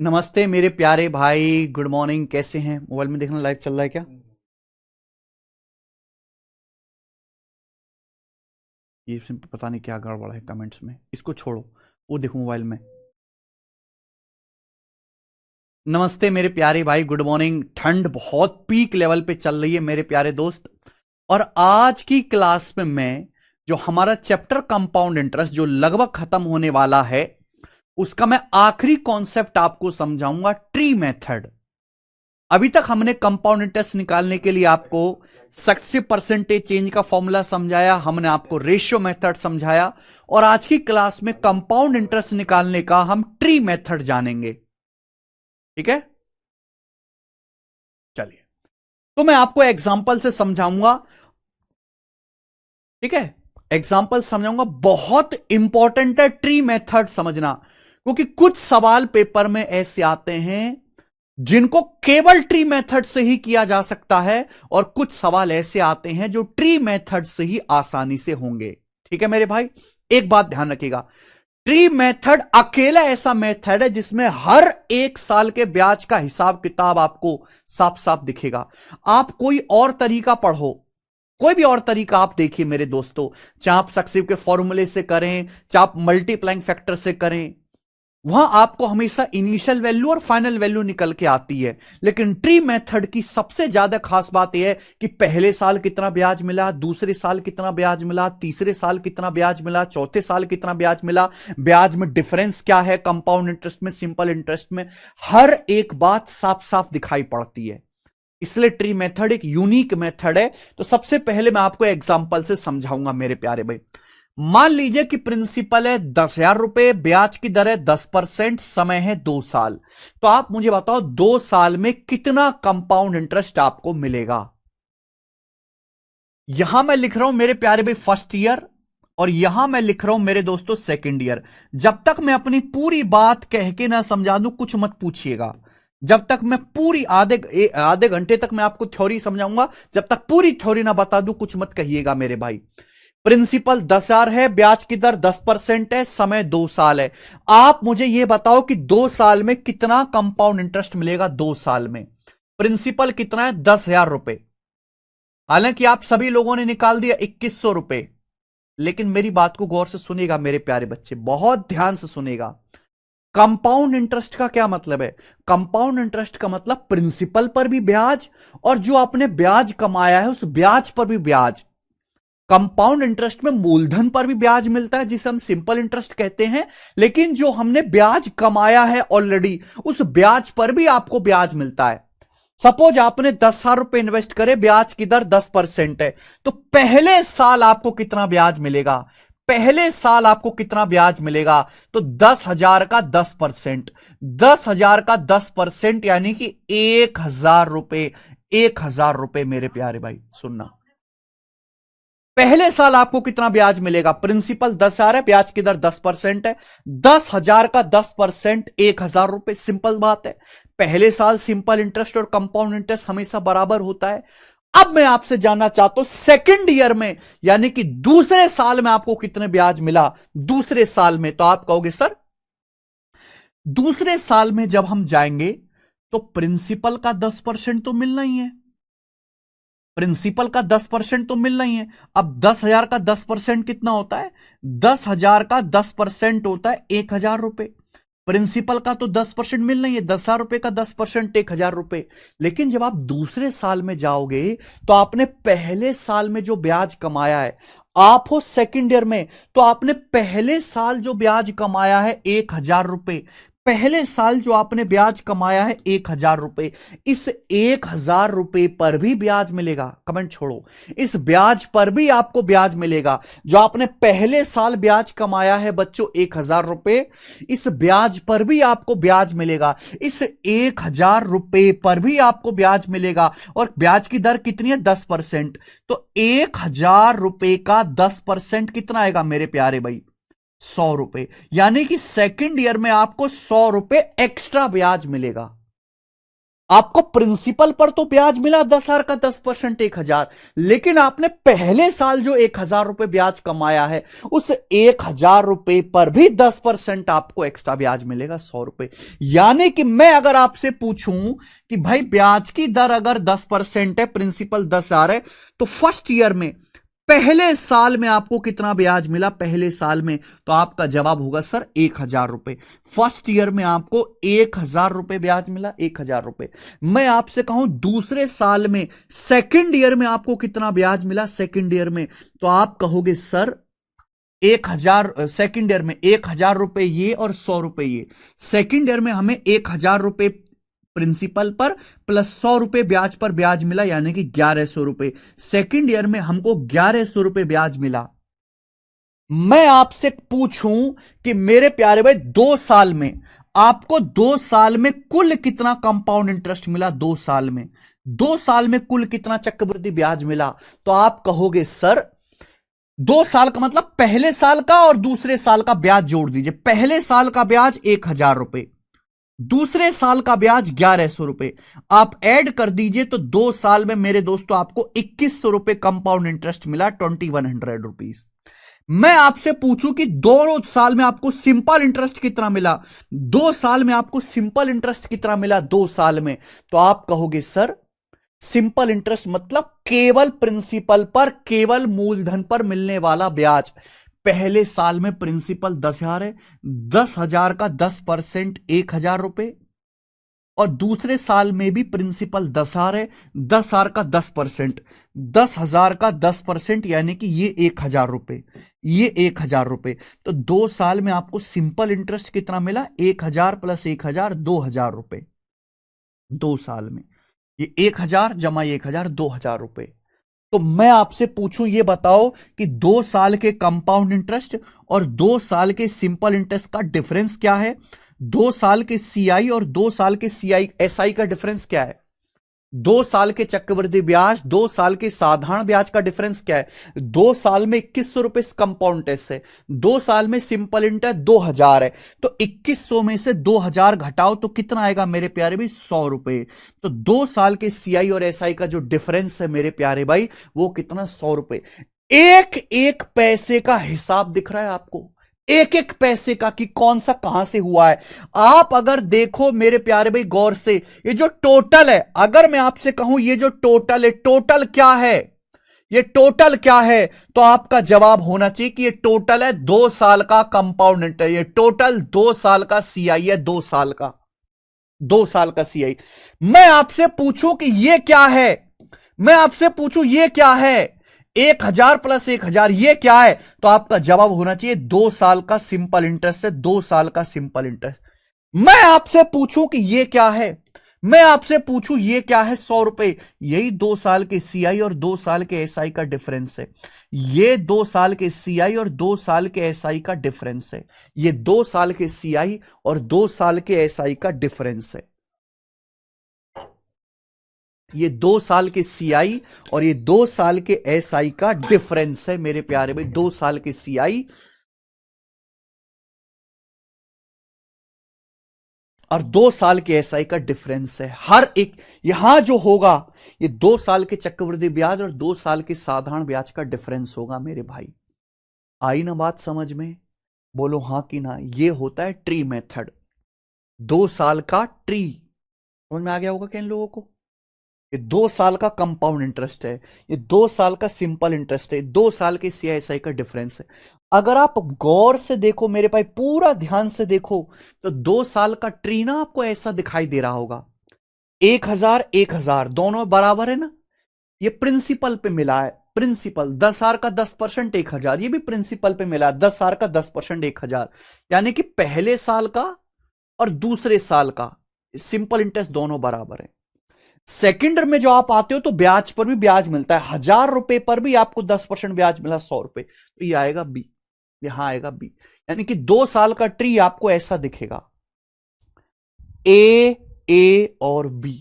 नमस्ते मेरे प्यारे भाई, गुड मॉर्निंग। कैसे हैं? मोबाइल में देखना लाइव चल रहा है क्या? ये पता नहीं क्या गड़बड़ है कमेंट्स में। इसको छोड़ो, वो देखो मोबाइल में। नमस्ते मेरे प्यारे भाई, गुड मॉर्निंग। ठंड बहुत पीक लेवल पे चल रही है मेरे प्यारे दोस्त। और आज की क्लास में मैं जो हमारा चैप्टर कंपाउंड इंटरेस्ट जो लगभग खत्म होने वाला है, उसका मैं आखिरी कॉन्सेप्ट आपको समझाऊंगा, ट्री मेथड। अभी तक हमने कंपाउंड इंटरेस्ट निकालने के लिए आपको सक्सेसिव परसेंटेज चेंज का फॉर्मूला समझाया, हमने आपको रेशियो मेथड समझाया। और आज की क्लास में कंपाउंड इंटरेस्ट निकालने का हम ट्री मेथड जानेंगे। ठीक है, चलिए। तो मैं आपको एग्जांपल से समझाऊंगा। ठीक है, एग्जांपल समझाऊंगा। बहुत इंपॉर्टेंट है ट्री मेथड समझना, क्योंकि कुछ सवाल पेपर में ऐसे आते हैं जिनको केवल ट्री मेथड से ही किया जा सकता है, और कुछ सवाल ऐसे आते हैं जो ट्री मेथड से ही आसानी से होंगे। ठीक है मेरे भाई, एक बात ध्यान रखिएगा। ट्री मेथड अकेला ऐसा मेथड है जिसमें हर एक साल के ब्याज का हिसाब किताब आपको साफ साफ दिखेगा। आप कोई और तरीका पढ़ो, कोई भी और तरीका आप देखिए मेरे दोस्तों, चाहे आप सक्सेसिव के फॉर्मूले से करें, चाहे आप मल्टीप्लाइंग फैक्टर से करें, वहां आपको हमेशा इनिशियल वैल्यू और फाइनल वैल्यू निकल के आती है। लेकिन ट्री मेथड की सबसे ज्यादा खास बात यह है कि पहले साल कितना ब्याज मिला, दूसरे साल कितना ब्याज मिला, तीसरे साल कितना ब्याज मिला, चौथे साल कितना ब्याज मिला, ब्याज में डिफरेंस क्या है कंपाउंड इंटरेस्ट में, सिंपल इंटरेस्ट में, हर एक बात साफ साफ दिखाई पड़ती है। इसलिए ट्री मेथड एक यूनिक मेथड है। तो सबसे पहले मैं आपको एग्जांपल से समझाऊंगा मेरे प्यारे भाई। मान लीजिए कि प्रिंसिपल है 10,000 रुपए, ब्याज की दर है 10%, समय है 2 साल। तो आप मुझे बताओ 2 साल में कितना कंपाउंड इंटरेस्ट आपको मिलेगा। यहां मैं लिख रहा हूं मेरे प्यारे भाई फर्स्ट ईयर, और यहां मैं लिख रहा हूं मेरे दोस्तों सेकंड ईयर। जब तक मैं अपनी पूरी बात कह के ना समझा दूं, कुछ मत पूछिएगा। जब तक मैं पूरी आधे आधे घंटे तक मैं आपको थ्योरी समझाऊंगा, जब तक पूरी थ्योरी ना बता दूं, कुछ मत कहिएगा मेरे भाई। प्रिंसिपल 10,000 है, ब्याज की दर 10% है, समय 2 साल है। आप मुझे यह बताओ कि 2 साल में कितना कंपाउंड इंटरेस्ट मिलेगा। 2 साल में प्रिंसिपल कितना है? 10,000 रुपए। हालांकि आप सभी लोगों ने निकाल दिया 2,100 रुपए, लेकिन मेरी बात को गौर से सुनिएगा मेरे प्यारे बच्चे, बहुत ध्यान से सुनिएगा। कंपाउंड इंटरेस्ट का क्या मतलब है? कंपाउंड इंटरेस्ट का मतलब प्रिंसिपल पर भी ब्याज, और जो आपने ब्याज कमाया है उस ब्याज पर भी ब्याज। कंपाउंड इंटरेस्ट में मूलधन पर भी ब्याज मिलता है, जिसे हम सिंपल इंटरेस्ट कहते हैं, लेकिन जो हमने ब्याज कमाया है ऑलरेडी, उस ब्याज पर भी आपको ब्याज मिलता है। सपोज आपने 10,000 रुपए इन्वेस्ट करे, ब्याज की दर 10% है, तो पहले साल आपको कितना ब्याज मिलेगा? पहले साल आपको कितना ब्याज मिलेगा? तो 10,000 का 10%, 10,000 का 10% यानी कि 1,000 रुपए। 1,000 रुपए मेरे प्यारे भाई सुनना, पहले साल आपको कितना ब्याज मिलेगा? प्रिंसिपल 10,000 है, ब्याज की दर 10% है, 10,000 का 10%, 1,000 रुपए। सिंपल बात है। पहले साल सिंपल इंटरेस्ट और कंपाउंड इंटरेस्ट हमेशा बराबर होता है। अब मैं आपसे जानना चाहता हूं सेकेंड ईयर में, यानी कि दूसरे साल में आपको कितने ब्याज मिला? दूसरे साल में तो आप कहोगे सर, दूसरे साल में जब हम जाएंगे तो प्रिंसिपल का 10% तो मिलना ही है। प्रिंसिपल का 10% तो मिलना ही है। अब 10,000 का 10% कितना होता है? 10,000 का 10% होता है 1,000 रुपए। प्रिंसिपल का तो 10% मिलना ही है, 10,000 रुपए का 10% 1,000 रुपए। लेकिन जब आप दूसरे साल में जाओगे तो आपने पहले साल में जो ब्याज कमाया है, आप हो सेकेंड ईयर में, तो आपने पहले साल जो ब्याज कमाया है 1,000 रुपए, पहले साल जो आपने ब्याज कमाया है 1,000 रुपए, इस 1,000 रुपए पर भी ब्याज मिलेगा। कमेंट छोड़ो, इस ब्याज पर भी आपको ब्याज मिलेगा। जो आपने पहले साल ब्याज कमाया है बच्चों 1,000 रुपए, इस ब्याज पर भी आपको ब्याज मिलेगा। इस 1,000 रुपए पर भी आपको ब्याज मिलेगा। और ब्याज की दर कितनी है? 10%। तो 1,000 रुपए का 10% कितना आएगा मेरे प्यारे भाई? 100 रुपए। यानी कि सेकंड ईयर में आपको 100 रुपए एक्स्ट्रा ब्याज मिलेगा। आपको प्रिंसिपल पर तो ब्याज मिला 10,000 का 10%, 1,000, लेकिन आपने पहले साल जो 1,000 रुपए ब्याज कमाया है उस 1,000 रुपए पर भी 10% आपको एक्स्ट्रा ब्याज मिलेगा, 100 रुपए। यानी कि मैं अगर आपसे पूछूं कि भाई ब्याज की दर अगर 10% है, प्रिंसिपल 10,000 है, तो फर्स्ट ईयर में पहले साल में आपको कितना ब्याज मिला पहले साल में, तो आपका जवाब होगा सर 1,000 रुपए। फर्स्ट ईयर में आपको 1,000 रुपए ब्याज मिला, 1,000 रुपए। मैं आपसे कहूं दूसरे साल में, सेकंड ईयर में आपको कितना ब्याज मिला सेकंड ईयर में, तो आप कहोगे सर 1,000, सेकंड ईयर में 1,000 रुपए ये और 100 रुपए ये। सेकंड ईयर में हमें 1,000 रुपए प्रिंसिपल पर प्लस 100 रुपए ब्याज पर ब्याज मिला, यानी कि 1,100 रुपए। सेकेंड ईयर में हमको 1,100 रुपए ब्याज मिला। मैं आपसे पूछूं कि मेरे प्यारे भाई 2 साल में आपको 2 साल में कुल कितना कंपाउंड इंटरेस्ट मिला, 2 साल में, 2 साल में कुल कितना चक्रवृद्धि ब्याज मिला, तो आप कहोगे सर 2 साल का मतलब पहले साल का और दूसरे साल का ब्याज जोड़ दीजिए। पहले साल का ब्याज 1,000 रुपए, दूसरे साल का ब्याज 1,100 रुपए, आप ऐड कर दीजिए तो 2 साल में मेरे दोस्तों आपको 2,100 रुपए कंपाउंड इंटरेस्ट मिला, 2,100 रुपीज। मैं आपसे पूछूं कि 2 साल में आपको सिंपल इंटरेस्ट कितना मिला, 2 साल में आपको सिंपल इंटरेस्ट कितना मिला 2 साल में, तो आप कहोगे सर सिंपल इंटरेस्ट मतलब केवल प्रिंसिपल पर, केवल मूलधन पर मिलने वाला ब्याज। पहले साल में प्रिंसिपल 10,000 है, 10,000 का 10% 1,000 रुपए, और दूसरे साल में भी प्रिंसिपल 10,000 है, 10,000 का 10%, 10,000 का 10% यानी कि ये 1,000 रुपए, ये 1,000 रुपए। तो 2 साल में आपको सिंपल इंटरेस्ट कितना मिला, 1,000 प्लस 1,000, 2,000 रुपए 2 साल में। ये 1,000 जमा 1,000, 2,000 रुपए। तो मैं आपसे पूछूं, ये बताओ कि 2 साल के कंपाउंड इंटरेस्ट और 2 साल के सिंपल इंटरेस्ट का डिफरेंस क्या है, 2 साल के सीआई और 2 साल के सीआई एसआई का डिफरेंस क्या है, 2 साल के चक्रवृद्धि ब्याज, 2 साल के साधारण ब्याज का डिफरेंस क्या है। 2 साल में 2,100 रुपए कंपाउंड इंटरेस्ट है, 2 साल में सिंपल इंटरेस्ट 2,000 है, तो 2,100 में से 2,000 घटाओ तो कितना आएगा मेरे प्यारे भाई, 100 रुपए। तो 2 साल के सीआई और एसआई का जो डिफरेंस है मेरे प्यारे भाई, वो कितना, 100 रुपए। एक एक पैसे का हिसाब दिख रहा है आपको, एक एक पैसे का, कि कौन सा कहां से हुआ है। आप अगर देखो मेरे प्यारे भाई गौर से, ये जो टोटल है, अगर मैं आपसे कहूं ये जो टोटल है, टोटल क्या है, ये टोटल क्या है, तो आपका जवाब होना चाहिए कि ये टोटल है 2 साल का कंपाउंड इंटरेस्ट, ये टोटल 2 साल का सीआई है, 2 साल का, 2 साल का सीआई। मैं आपसे पूछूं कि ये क्या है, मैं आपसे पूछूं ये क्या है, 1,000 प्लस 1,000 ये क्या है, तो आपका जवाब होना चाहिए 2 साल का सिंपल इंटरेस्ट है, 2 साल का सिंपल इंटरेस्ट। मैं आपसे पूछूं कि ये क्या है, मैं आपसे पूछूं ये क्या है, 100 रुपए, यही 2 साल के सीआई और 2 साल के एसआई का डिफरेंस है, ये 2 साल के सीआई और 2 साल के एसआई का डिफरेंस है, ये 2 साल के सीआई और 2 साल के एसआई का डिफरेंस है, ये 2 साल के सीआई और ये 2 साल के एसआई का डिफरेंस है मेरे प्यारे भाई, 2 साल के सीआई और 2 साल के एसआई का डिफरेंस है। हर एक यहां जो होगा ये 2 साल के चक्रवृद्धि ब्याज और 2 साल के साधारण ब्याज का डिफरेंस होगा मेरे भाई। आई ना बात समझ में, बोलो हां कि ना। ये होता है ट्री मेथड, 2 साल का ट्री, समझ में आ गया होगा क्या इन लोगों को। ये 2 साल का कंपाउंड इंटरेस्ट है, ये 2 साल का सिंपल इंटरेस्ट है, 2 साल के सीआईएसआई का डिफरेंस है। अगर आप गौर से देखो मेरे भाई, पूरा ध्यान से देखो, तो 2 साल का ट्री ना आपको ऐसा दिखाई दे रहा होगा, 1,000 1,000 दोनों बराबर है ना, ये प्रिंसिपल पे मिला है, प्रिंसिपल 10,000 का 10% 1,000, ये भी प्रिंसिपल पे मिला है 10,000 का 10% 1,000, यानी कि पहले साल का और दूसरे साल का सिंपल इंटरेस्ट दोनों बराबर है। सेकेंड में जो आप आते हो तो ब्याज पर भी ब्याज मिलता है, 1,000 रुपए पर भी आपको 10% ब्याज मिला, 100 रुपए, तो ये आएगा बी, यहां आएगा बी। यानी कि 2 साल का ट्री आपको ऐसा दिखेगा, ए और बी।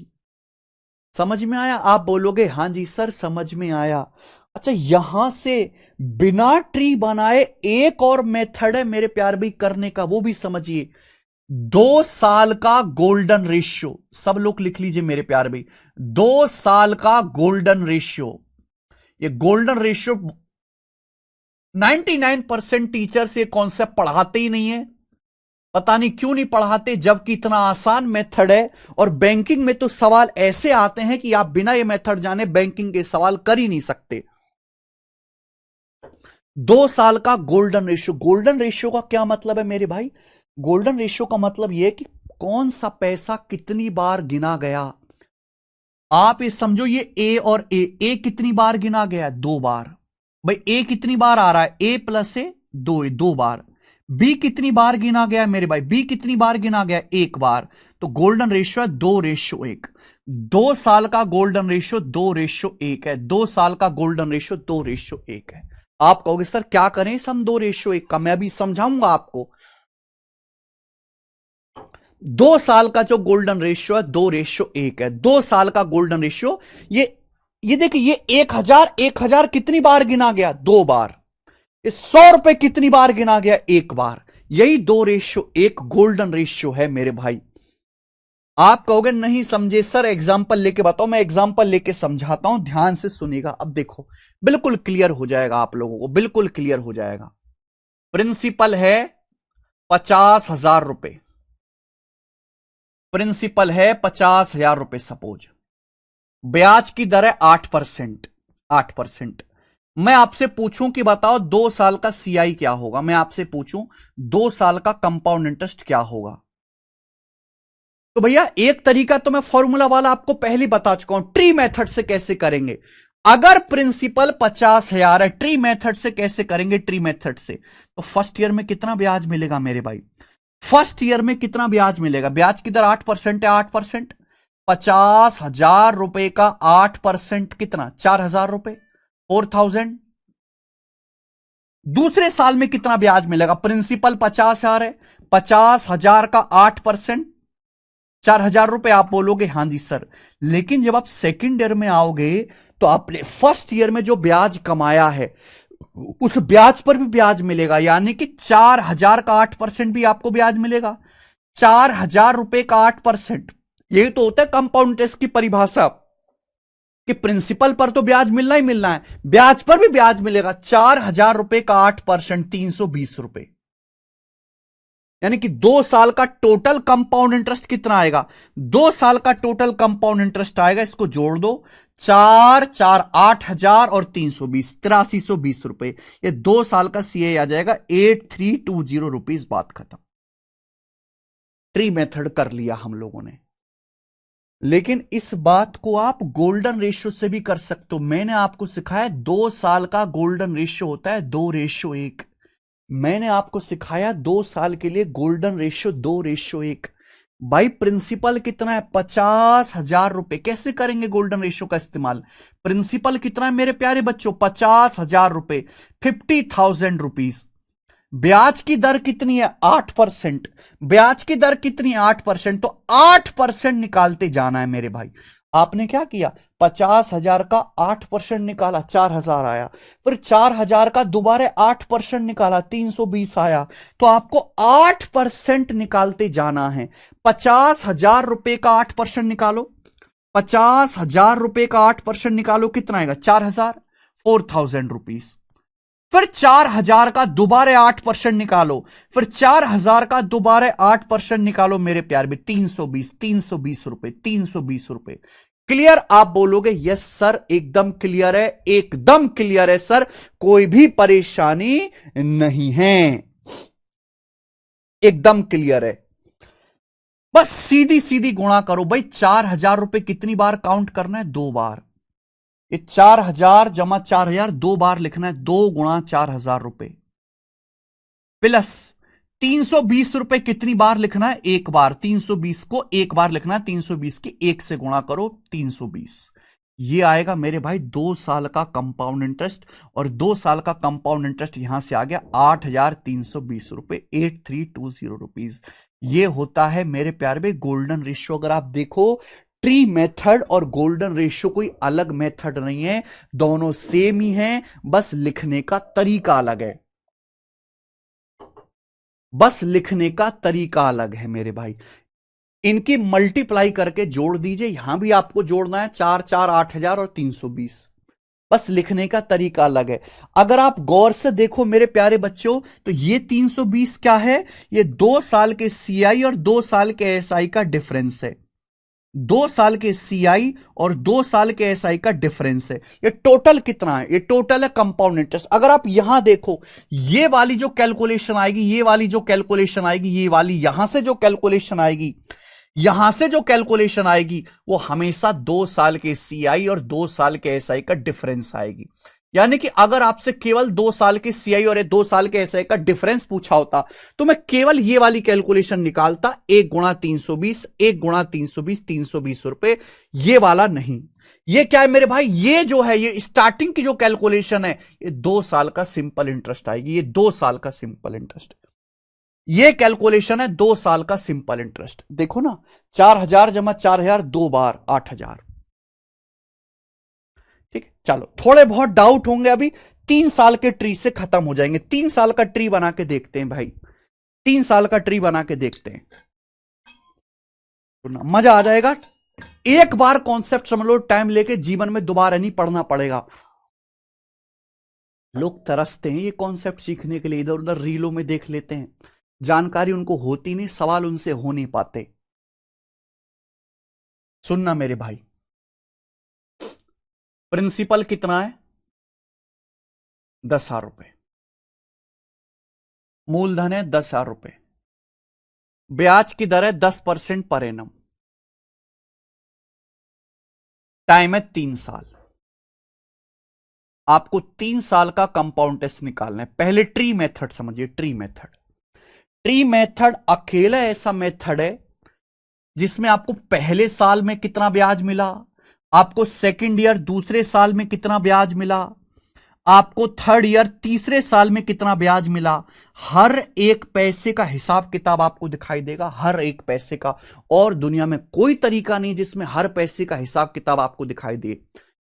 समझ में आया? आप बोलोगे हां जी सर समझ में आया। अच्छा, यहां से बिना ट्री बनाए एक और मेथड है मेरे प्यार भाई करने का, वो भी समझिए। 2 साल का गोल्डन रेशियो, सब लोग लिख लीजिए मेरे प्यारे भाई, 2 साल का गोल्डन रेशियो। ये गोल्डन रेशियो 99% टीचर्स ये कॉन्सेप्ट पढ़ाते ही नहीं है, पता नहीं क्यों नहीं पढ़ाते, जबकि इतना आसान मेथड है। और बैंकिंग में तो सवाल ऐसे आते हैं कि आप बिना ये मेथड जाने बैंकिंग के सवाल कर ही नहीं सकते। 2 साल का गोल्डन रेशियो, गोल्डन रेशियो का क्या मतलब है मेरे भाई? गोल्डन रेशियो का मतलब यह कि कौन सा पैसा कितनी बार गिना गया। आप ये समझो, ये ए और ए कितनी बार गिना गया? 2 बार। भाई ए कितनी बार आ रहा है? ए प्लस ए 2 बार। बी कितनी बार गिना गया मेरे भाई? बी कितनी बार गिना गया? 1 बार। तो गोल्डन रेशियो है 2:1। 2 साल का गोल्डन रेशियो 2:1 है। 2 साल का गोल्डन रेशियो 2:1 है। आप कहोगे सर क्या करें सम 2:1 का? मैं अभी समझाऊंगा आपको। 2 साल का जो गोल्डन रेशियो है 2:1 है। 2 साल का गोल्डन रेशियो ये देखिए, ये 1000 कितनी बार गिना गया? 2 बार। ये 100 रुपए कितनी बार गिना गया? 1 बार। यही 2:1 गोल्डन रेशियो है मेरे भाई। आप कहोगे नहीं समझे सर, एग्जाम्पल लेके बताओ। मैं एग्जाम्पल लेके समझाता हूं, ध्यान से सुनिएगा। अब देखो, बिल्कुल क्लियर हो जाएगा आप लोगों को, बिल्कुल क्लियर हो जाएगा। प्रिंसिपल है 50,000 रुपए, प्रिंसिपल है 50,000 रुपए सपोज। ब्याज की दर है 8%। 8%। मैं आपसे पूछूं कि बताओ 2 साल का सीआई क्या होगा? मैं आपसे पूछूं 2 साल का कंपाउंड इंटरेस्ट क्या होगा? तो भैया एक तरीका तो मैं फॉर्मूला वाला आपको पहले बता चुका हूं, ट्री मेथड से कैसे करेंगे। अगर प्रिंसिपल 50,000 है, ट्री मेथड से कैसे करेंगे? ट्री मेथड से तो फर्स्ट ईयर में कितना ब्याज मिलेगा मेरे भाई? फर्स्ट ईयर में कितना ब्याज मिलेगा? ब्याज की दर 8% है। 8%, 50,000 रुपए का 8% कितना? 4,000 रुपए, 4,000। दूसरे साल में कितना ब्याज मिलेगा? प्रिंसिपल 50,000 है, 50,000 का 8%, 4,000 रुपए। आप बोलोगे हां जी सर, लेकिन जब आप सेकेंड ईयर में आओगे तो आपने फर्स्ट ईयर में जो ब्याज कमाया है उस ब्याज पर भी ब्याज मिलेगा, यानी कि 4,000 का 8% भी आपको ब्याज मिलेगा। 4,000 रुपए का 8%, यही तो होता है कंपाउंड इंटरेस्ट की परिभाषा, कि प्रिंसिपल पर तो ब्याज मिलना ही मिलना है, ब्याज पर भी ब्याज मिलेगा। 4,000 रुपए का 8%, 320 रुपए। यानी कि 2 साल का टोटल कंपाउंड इंटरेस्ट कितना आएगा? 2 साल का टोटल कंपाउंड इंटरेस्ट आएगा, इसको जोड़ दो, 4 8,000 और 320, 8320 रुपए। ये 2 साल का सीए आ जाएगा 8320 रुपीज। बात खत्म। ट्री मेथड कर लिया हम लोगों ने, लेकिन इस बात को आप गोल्डन रेशियो से भी कर सकते हो। मैंने आपको सिखाया 2 साल का गोल्डन रेशियो होता है 2:1। मैंने आपको सिखाया 2 साल के लिए गोल्डन रेशियो 2:1। भाई प्रिंसिपल कितना है? 50,000 रुपए। कैसे करेंगे गोल्डन रेशियो का इस्तेमाल? प्रिंसिपल कितना है मेरे प्यारे बच्चों? 50,000 रुपए, 50,000 रुपीज। ब्याज की दर कितनी है? 8%। ब्याज की दर कितनी है? 8%। तो 8% निकालते जाना है मेरे भाई। आपने क्या किया? 50,000 का 8% निकाला, 4,000 आया। फिर 4,000 का दोबारा 8% निकाला, 320 आया। तो आपको 8% निकालते जाना है। 50,000 रुपए का 8% निकालो, 50,000 रुपए का 8% निकालो, कितना आएगा? 4,000, 4,000 रुपीज। फिर 4,000 का दोबारा 8% निकालो, फिर 4,000 का दोबारा 8% निकालो मेरे प्यार में, 320, 320 रुपए, 320 रुपए। क्लियर? आप बोलोगे यस सर, एकदम क्लियर है, एकदम क्लियर है सर, कोई भी परेशानी नहीं है, एकदम क्लियर है। बस सीधी सीधी गुणा करो भाई। 4,000 रुपए कितनी बार काउंट करना है? 2 बार। ये 4,000 जमा 4,000 2 बार लिखना है, 2 गुणा 4,000 रुपए, प्लस 320 रुपए कितनी बार लिखना है? 1 बार। 320 को 1 बार लिखना है, 320 की 1 से गुणा करो, 320। ये आएगा मेरे भाई 2 साल का कंपाउंड इंटरेस्ट। और 2 साल का कंपाउंड इंटरेस्ट यहां से आ गया 8,320 रुपए, 8320 रुपीज। ये होता है मेरे प्यारे भाई गोल्डन रेशियो। अगर आप देखो, ट्री मेथड और गोल्डन रेशियो कोई अलग मेथड नहीं है, दोनों सेम ही हैं, बस लिखने का तरीका अलग है। बस लिखने का तरीका अलग है मेरे भाई। इनकी मल्टीप्लाई करके जोड़ दीजिए, यहां भी आपको जोड़ना है 4 4 8,000 और 320। बस लिखने का तरीका अलग है। अगर आप गौर से देखो मेरे प्यारे बच्चों, तो ये 320 क्या है? ये 2 साल के सीआई और 2 साल के एसआई का डिफरेंस है। 2 साल के सीआई और 2 साल के एसआई का डिफरेंस है। ये टोटल कितना है? ये टोटल है कंपाउंड इंटरेस्ट। अगर आप यहां देखो, ये वाली जो कैलकुलेशन आएगी, ये वाली जो कैलकुलेशन आएगी, ये वाली यहां से जो कैलकुलेशन आएगी, यहां से जो कैलकुलेशन आएगी, वो हमेशा 2 साल के सीआई और 2 साल के एसआई का डिफरेंस आएगी। यानी कि अगर आपसे केवल 2 साल के सीआई और 2 साल के एसआई का डिफरेंस पूछा होता, तो मैं केवल ये वाली कैलकुलेशन निकालता, 1 गुणा 320, 1 गुणा 320, 320 रुपए। ये वाला नहीं। ये क्या है मेरे भाई? ये जो है, ये स्टार्टिंग की जो कैलकुलेशन है, ये 2 साल का सिंपल इंटरेस्ट आएगी। ये 2 साल का सिंपल इंटरेस्ट, ये कैलकुलेशन है 2 साल का सिंपल इंटरेस्ट। देखो ना, 4,000 जमा 4,000, 2 बार 8,000। ठीक है, चलो थोड़े बहुत डाउट होंगे अभी, 3 साल के ट्री से खत्म हो जाएंगे। 3 साल का ट्री बना के देखते हैं भाई, 3 साल का ट्री बना के देखते हैं, तो मजा आ जाएगा। एक बार कॉन्सेप्ट समझ लो, टाइम लेके, जीवन में दोबारा नहीं पढ़ना पड़ेगा। लोग तरसते हैं ये कॉन्सेप्ट सीखने के लिए, इधर उधर रीलों में देख लेते हैं, जानकारी उनको होती नहीं, सवाल उनसे हो नहीं पाते। सुनना मेरे भाई, प्रिंसिपल कितना है? 10,000 रुपए। मूलधन है 10,000 रुपए। ब्याज की दर है 10% पर एनम। टाइम है 3 साल। आपको 3 साल का कंपाउंड टेस्ट निकालना है। पहले ट्री मेथड समझिए, ट्री मेथड। ट्री मेथड अकेला ऐसा मेथड है जिसमें आपको पहले साल में कितना ब्याज मिला, आपको सेकंड ईयर दूसरे साल में कितना ब्याज मिला, आपको थर्ड ईयर तीसरे साल में कितना ब्याज मिला, हर एक पैसे का हिसाब किताब आपको दिखाई देगा, हर एक पैसे का। और दुनिया में कोई तरीका नहीं जिसमें हर पैसे का हिसाब किताब आपको दिखाई दे।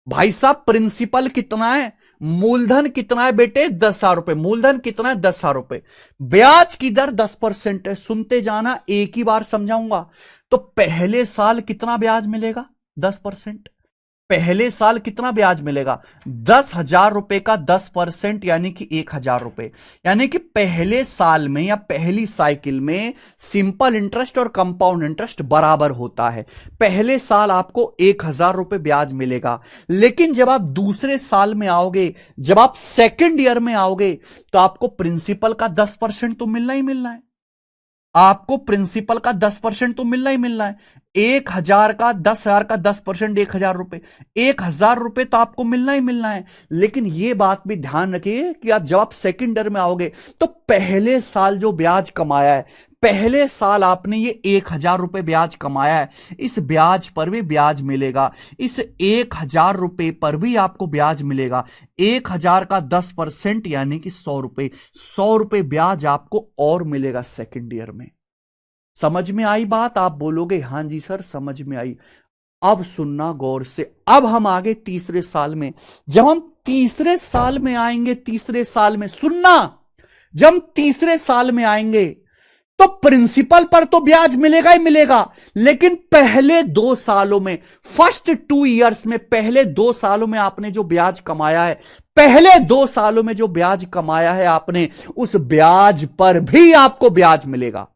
भाई साहब, प्रिंसिपल कितना है, मूलधन कितना है बेटे? 10,000 रुपए। मूलधन कितना है? 10,000 रुपए। ब्याज की दर 10% है। सुनते जाना, एक ही बार समझाऊंगा। तो पहले साल कितना ब्याज मिलेगा? 10%। पहले साल कितना ब्याज मिलेगा? 10,000 रुपए का 10%, यानी कि 1,000 रुपए। यानी कि पहले साल में या पहली साइकिल में सिंपल इंटरेस्ट और कंपाउंड इंटरेस्ट बराबर होता है। पहले साल आपको 1,000 रुपए ब्याज मिलेगा, लेकिन जब आप दूसरे साल में आओगे, जब आप सेकेंड ईयर में आओगे, तो आपको प्रिंसिपल का 10% तो मिलना ही मिलना है। आपको प्रिंसिपल का 10% तो मिलना ही मिलना है। 1,000 का 10,000 का 10%, 1,000 रुपए। 1,000 रुपए तो आपको मिलना ही मिलना है। लेकिन यह बात भी ध्यान रखिए कि आप जब आप सेकेंड ईयर में आओगे, तो पहले साल जो ब्याज कमाया है, पहले साल आपने ये 1,000 रुपए ब्याज कमाया है, इस ब्याज पर भी ब्याज मिलेगा। इस 1,000 रुपए पर भी आपको ब्याज मिलेगा। 1,000 का 10% यानी कि 100 रुपए। 100 रुपए ब्याज आपको और मिलेगा सेकेंड ईयर में। समझ में आई बात? आप बोलोगे हां जी सर समझ में आई। अब सुनना गौर से, अब हम आगे तीसरे साल में। जब हम तीसरे साल में आएंगे, तीसरे साल में सुनना, जब हम तीसरे साल में आएंगे, तो प्रिंसिपल पर तो ब्याज मिलेगा ही मिलेगा, लेकिन पहले 2 सालों में, फर्स्ट 2 इयर्स में, पहले 2 सालों में आपने जो ब्याज कमाया है, पहले 2 सालों में जो ब्याज कमाया है आपने, उस ब्याज पर भी आपको ब्याज मिलेगा।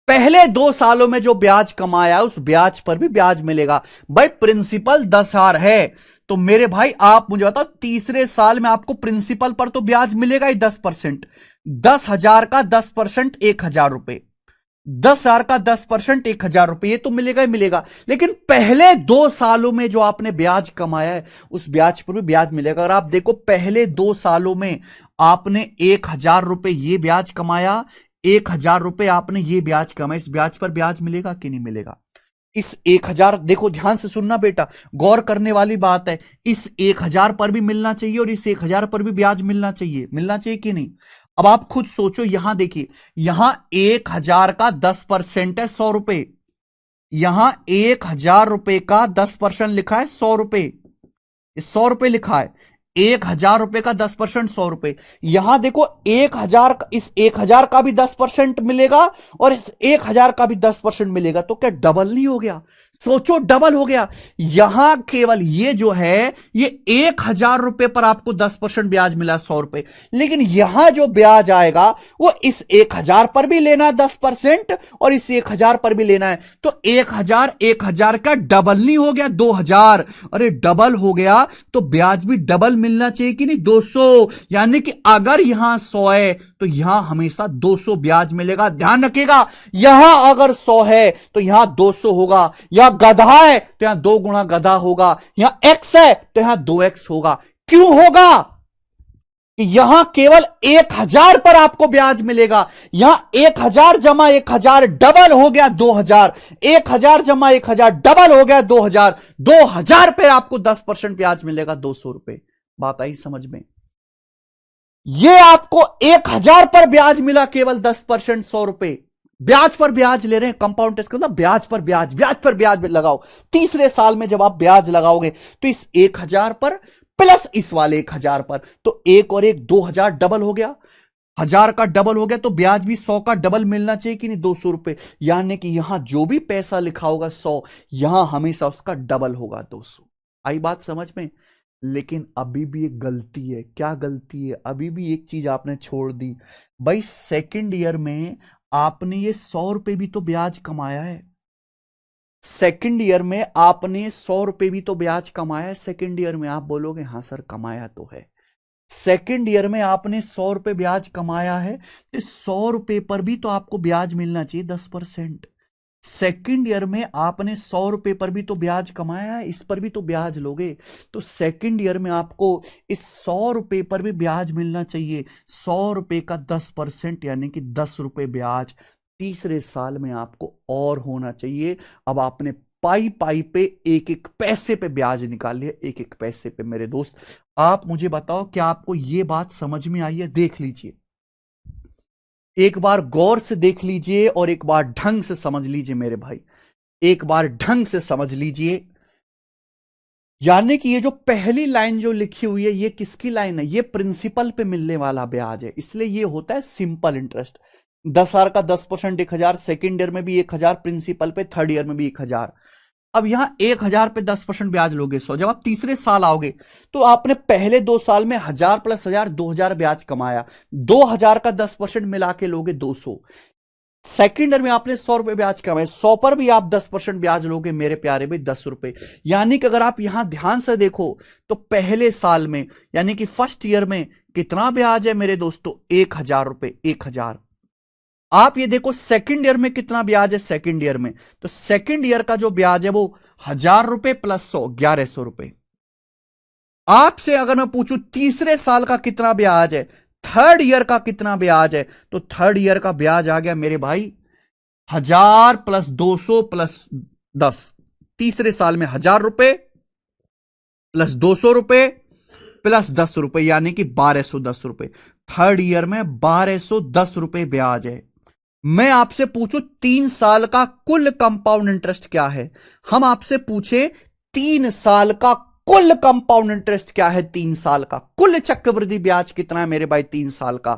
पहले 2 सालों में जो ब्याज कमाया है, उस ब्याज पर भी ब्याज मिलेगा। भाई प्रिंसिपल 10,000 है, तो मेरे भाई आप मुझे बताओ, तीसरे साल में आपको प्रिंसिपल पर तो ब्याज मिलेगा ही 10%। 10,000 का 10%, 1,000 रुपए। 10,000 का 10%, 1,000 रुपए, ये तो मिलेगा ही मिलेगा। लेकिन पहले 2 सालों में जो आपने ब्याज कमाया है, उस ब्याज पर भी ब्याज मिलेगा। अगर आप देखो, पहले 2 सालों में आपने 1,000 रुपए ये ब्याज कमाया, 1,000 रुपए आपने ये ब्याज कमाया, इस ब्याज पर ब्याज मिलेगा कि नहीं मिलेगा? इस 1,000, देखो ध्यान से सुनना बेटा, गौर करने वाली बात है। इस 1,000 पर भी मिलना चाहिए और इस 1,000 पर भी ब्याज मिलना चाहिए। मिलना चाहिए कि नहीं? अब आप खुद सोचो, यहां देखिए, यहां 1,000 का 10% है 100 रुपए। यहां 1,000 रुपए का 10% लिखा है 100 रुपए, 100 रुपए लिखा है। 1,000 रुपए का 10% 100 रुपए। यहां देखो 1,000, इस 1,000 का भी 10% मिलेगा और इस 1,000 का भी 10% मिलेगा, तो क्या डबल नहीं हो गया? सोचो, डबल हो गया। यहां केवल ये जो है, ये 1,000 रुपए पर आपको 10% ब्याज मिला 100 रुपए, लेकिन यहां जो ब्याज आएगा वो इस 1,000 पर भी लेना है 10% और इस 1,000 पर भी लेना है। तो 1,000 का डबल नहीं हो गया 2,000? अरे डबल हो गया तो ब्याज भी डबल मिलना चाहिए कि नहीं? 200। यानी कि अगर यहां 100 है तो यहां हमेशा 200 ब्याज मिलेगा। ध्यान रखिएगा, यहां अगर 100 है तो यहां 200 होगा। यहां गधा है तो यहां 2 गुणा गधा होगा। यहां x है तो यहां 2x होगा। क्यों होगा? कि यहां केवल 1,000 पर आपको ब्याज मिलेगा। यहां 1,000 जमा 1,000 डबल हो गया 2,000। 1,000 जमा 1,000 डबल हो गया 2,000। 2,000 पर आपको 10% ब्याज मिलेगा 200 रुपए। बात आई समझ में? ये आपको 1,000 पर ब्याज मिला केवल 10%, 100 रुपए। ब्याज पर ब्याज ले रहे हैं, कंपाउंड टेस्ट मतलब ब्याज पर ब्याज, ब्याज पर ब्याज लगाओ। तीसरे साल में जब आप ब्याज लगाओगे तो इस 1,000 पर प्लस इस वाले 1,000 पर, तो 1 और 1 2,000 डबल हो गया। 1,000 का डबल हो गया तो ब्याज भी 100 का डबल मिलना चाहिए कि नहीं? 200 रुपए। यानी कि यहां जो भी पैसा लिखा होगा 100, यहां हमेशा उसका डबल होगा 200। आई बात समझ में? लेकिन अभी भी एक गलती है। क्या गलती है? अभी भी एक चीज आपने छोड़ दी भाई। सेकंड ईयर में आपने ये 100 रुपए भी तो ब्याज कमाया है। सेकंड ईयर में आपने 100 रुपए भी तो ब्याज कमाया है। सेकंड ईयर में आप बोलोगे हाँ सर कमाया तो है। सेकंड ईयर में आपने 100 रुपए ब्याज कमाया है, तो 100 रुपए पर भी तो आपको ब्याज मिलना चाहिए 10%। सेकंड ईयर में आपने 100 रुपए पर भी तो ब्याज कमाया है, इस पर भी तो ब्याज लोगे। तो सेकंड ईयर में आपको इस 100 रुपए पर भी ब्याज मिलना चाहिए। 100 रुपए का 10% यानी कि 10 रुपए ब्याज तीसरे साल में आपको और होना चाहिए। अब आपने पाई पाई पे एक एक पैसे पे ब्याज निकाल लिया, एक एक पैसे पे। मेरे दोस्त, आप मुझे बताओ, क्या आपको यह बात समझ में आई है? देख लीजिए, एक बार गौर से देख लीजिए और एक बार ढंग से समझ लीजिए मेरे भाई, एक बार ढंग से समझ लीजिए। यानी कि ये जो पहली लाइन जो लिखी हुई है, ये किसकी लाइन है? ये प्रिंसिपल पे मिलने वाला ब्याज है, इसलिए ये होता है सिंपल इंटरेस्ट। 10,000 का 10% 1,000, सेकेंड ईयर में भी 1,000 प्रिंसिपल पे, थर्ड ईयर में भी 1,000। अब यहां 1,000 पे 10% ब्याज लोगे 100। जब आप तीसरे साल आओगे तो आपने पहले 2 साल में 1,000 प्लस 1,000 2,000 ब्याज कमाया। 2,000 का 10% मिला के लोगे 200। सेकेंड ईयर में आपने 100 रुपए ब्याज कमाए, 100 पर भी आप 10% ब्याज लोगे मेरे प्यारे भाई, 10 रुपए। यानी कि अगर आप यहां ध्यान से देखो तो पहले साल में यानी कि फर्स्ट ईयर में कितना ब्याज है मेरे दोस्तों? 1,000 रुपए, 1,000। आप ये देखो सेकंड ईयर में कितना ब्याज है सेकंड ईयर में, तो सेकंड ईयर का जो ब्याज है वो 1,000 रुपए प्लस 100, 1,100 रुपए। आपसे अगर मैं पूछूं तीसरे साल का कितना ब्याज है, थर्ड ईयर का कितना ब्याज है, तो थर्ड ईयर का ब्याज आ गया मेरे भाई 1,000 प्लस 200 प्लस 10। तीसरे साल में 1,000 रुपए प्लस 200 रुपए प्लस 10 रुपए, यानी कि 1,210 रुपए। थर्ड ईयर में 1,210 रुपए ब्याज है। मैं आपसे पूछूं 3 साल का कुल कंपाउंड इंटरेस्ट क्या है? हम आपसे पूछे 3 साल का कुल कंपाउंड इंटरेस्ट क्या है? 3 साल का कुल चक्रवृद्धि ब्याज कितना है मेरे भाई 3 साल का?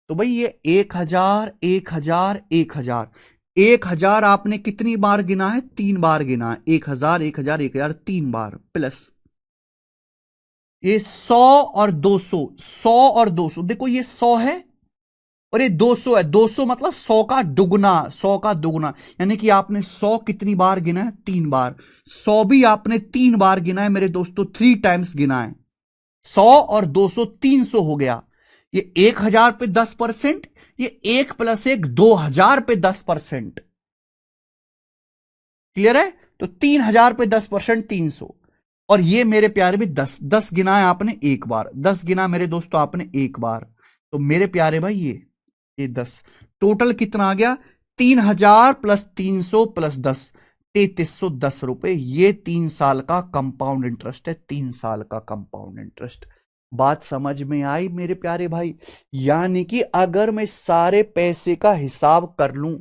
तो भाई ये 1,000 1,000 1,000 1,000 आपने कितनी बार गिना है? 3 बार गिना है। 1,000 1,000 1,000 3 बार, प्लस ये 100 और 200, 100 और 200। देखो ये 100 है और ये 200 है। 200 मतलब 100 का दुगुना, 100 का दुगुना। यानी कि आपने 100 कितनी बार गिना है? 3 बार। 100 भी आपने 3 बार गिना है मेरे दोस्तों, 3 टाइम्स गिना है। 100 और 200 300 हो गया। ये 1,000 पे 10%, ये 1 प्लस 1 2,000 पे 10%। क्लियर है? तो 3,000 पे 10% 300। और ये मेरे प्यारे भी 10 10 गिना है आपने एक बार, 10 गिना मेरे दोस्तों आपने एक बार। तो मेरे प्यारे भाई ये 10 टोटल कितना आ गया? 3,000 प्लस 300 प्लस 10, 3,310 रुपए। ये 3 साल का कंपाउंड इंटरेस्ट है, 3 साल का कंपाउंड इंटरेस्ट। बात समझ में आई मेरे प्यारे भाई? यानी कि अगर मैं सारे पैसे का हिसाब कर लूं,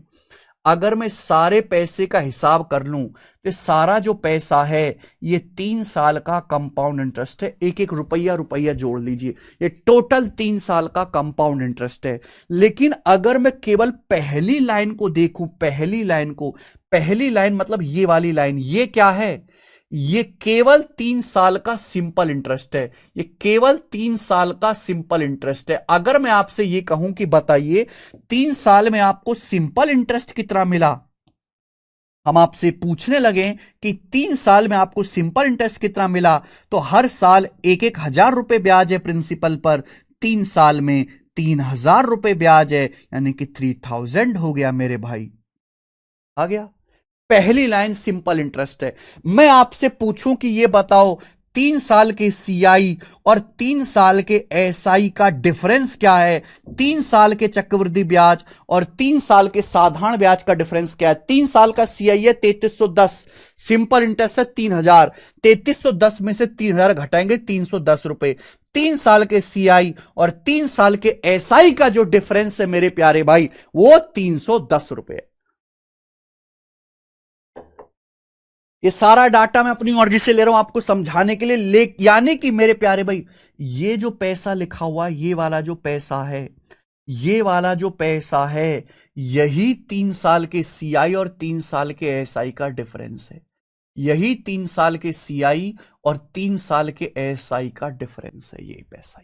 अगर मैं सारे पैसे का हिसाब कर लूं तो सारा जो पैसा है ये 3 साल का कंपाउंड इंटरेस्ट है। एक एक रुपया रुपया जोड़ लीजिए, ये टोटल 3 साल का कंपाउंड इंटरेस्ट है। लेकिन अगर मैं केवल पहली लाइन को देखूं, पहली लाइन मतलब ये वाली लाइन, ये क्या है? ये केवल 3 साल का सिंपल इंटरेस्ट है। ये केवल 3 साल का सिंपल इंटरेस्ट है। अगर मैं आपसे ये कहूं कि बताइए 3 साल में आपको सिंपल इंटरेस्ट कितना मिला, हम आपसे पूछने लगे कि 3 साल में आपको सिंपल इंटरेस्ट कितना मिला, तो हर साल 1,000 रुपए ब्याज है प्रिंसिपल पर, 3 साल में 3,000 रुपए ब्याज है, यानी कि 3,000 हो गया मेरे भाई। आ गया? पहली लाइन सिंपल इंटरेस्ट है। मैं आपसे पूछूं कि ये बताओ 3 साल के सीआई और 3 साल के एसआई का डिफरेंस क्या है? 3 साल के चक्रवृद्धि ब्याज और 3 साल के साधारण ब्याज का डिफरेंस क्या है? 3 साल का सीआई है 3310, सिंपल इंटरेस्ट है 3,000, 3310 में से 3,000 घटाएंगे 310 रुपए। 3 साल के सीआई और 3 साल के एसआई का जो डिफरेंस है मेरे प्यारे भाई, वो 310 रुपए। ये सारा डाटा मैं अपनी मर्जी से ले रहा हूं आपको समझाने के लिए, यानी कि मेरे प्यारे भाई ये जो पैसा लिखा हुआ, ये वाला जो पैसा है, ये वाला जो पैसा है, यही 3 साल के सीआई और 3 साल के एसआई का डिफरेंस है। यही 3 साल के सीआई और 3 साल के एसआई का डिफरेंस है। यही पैसा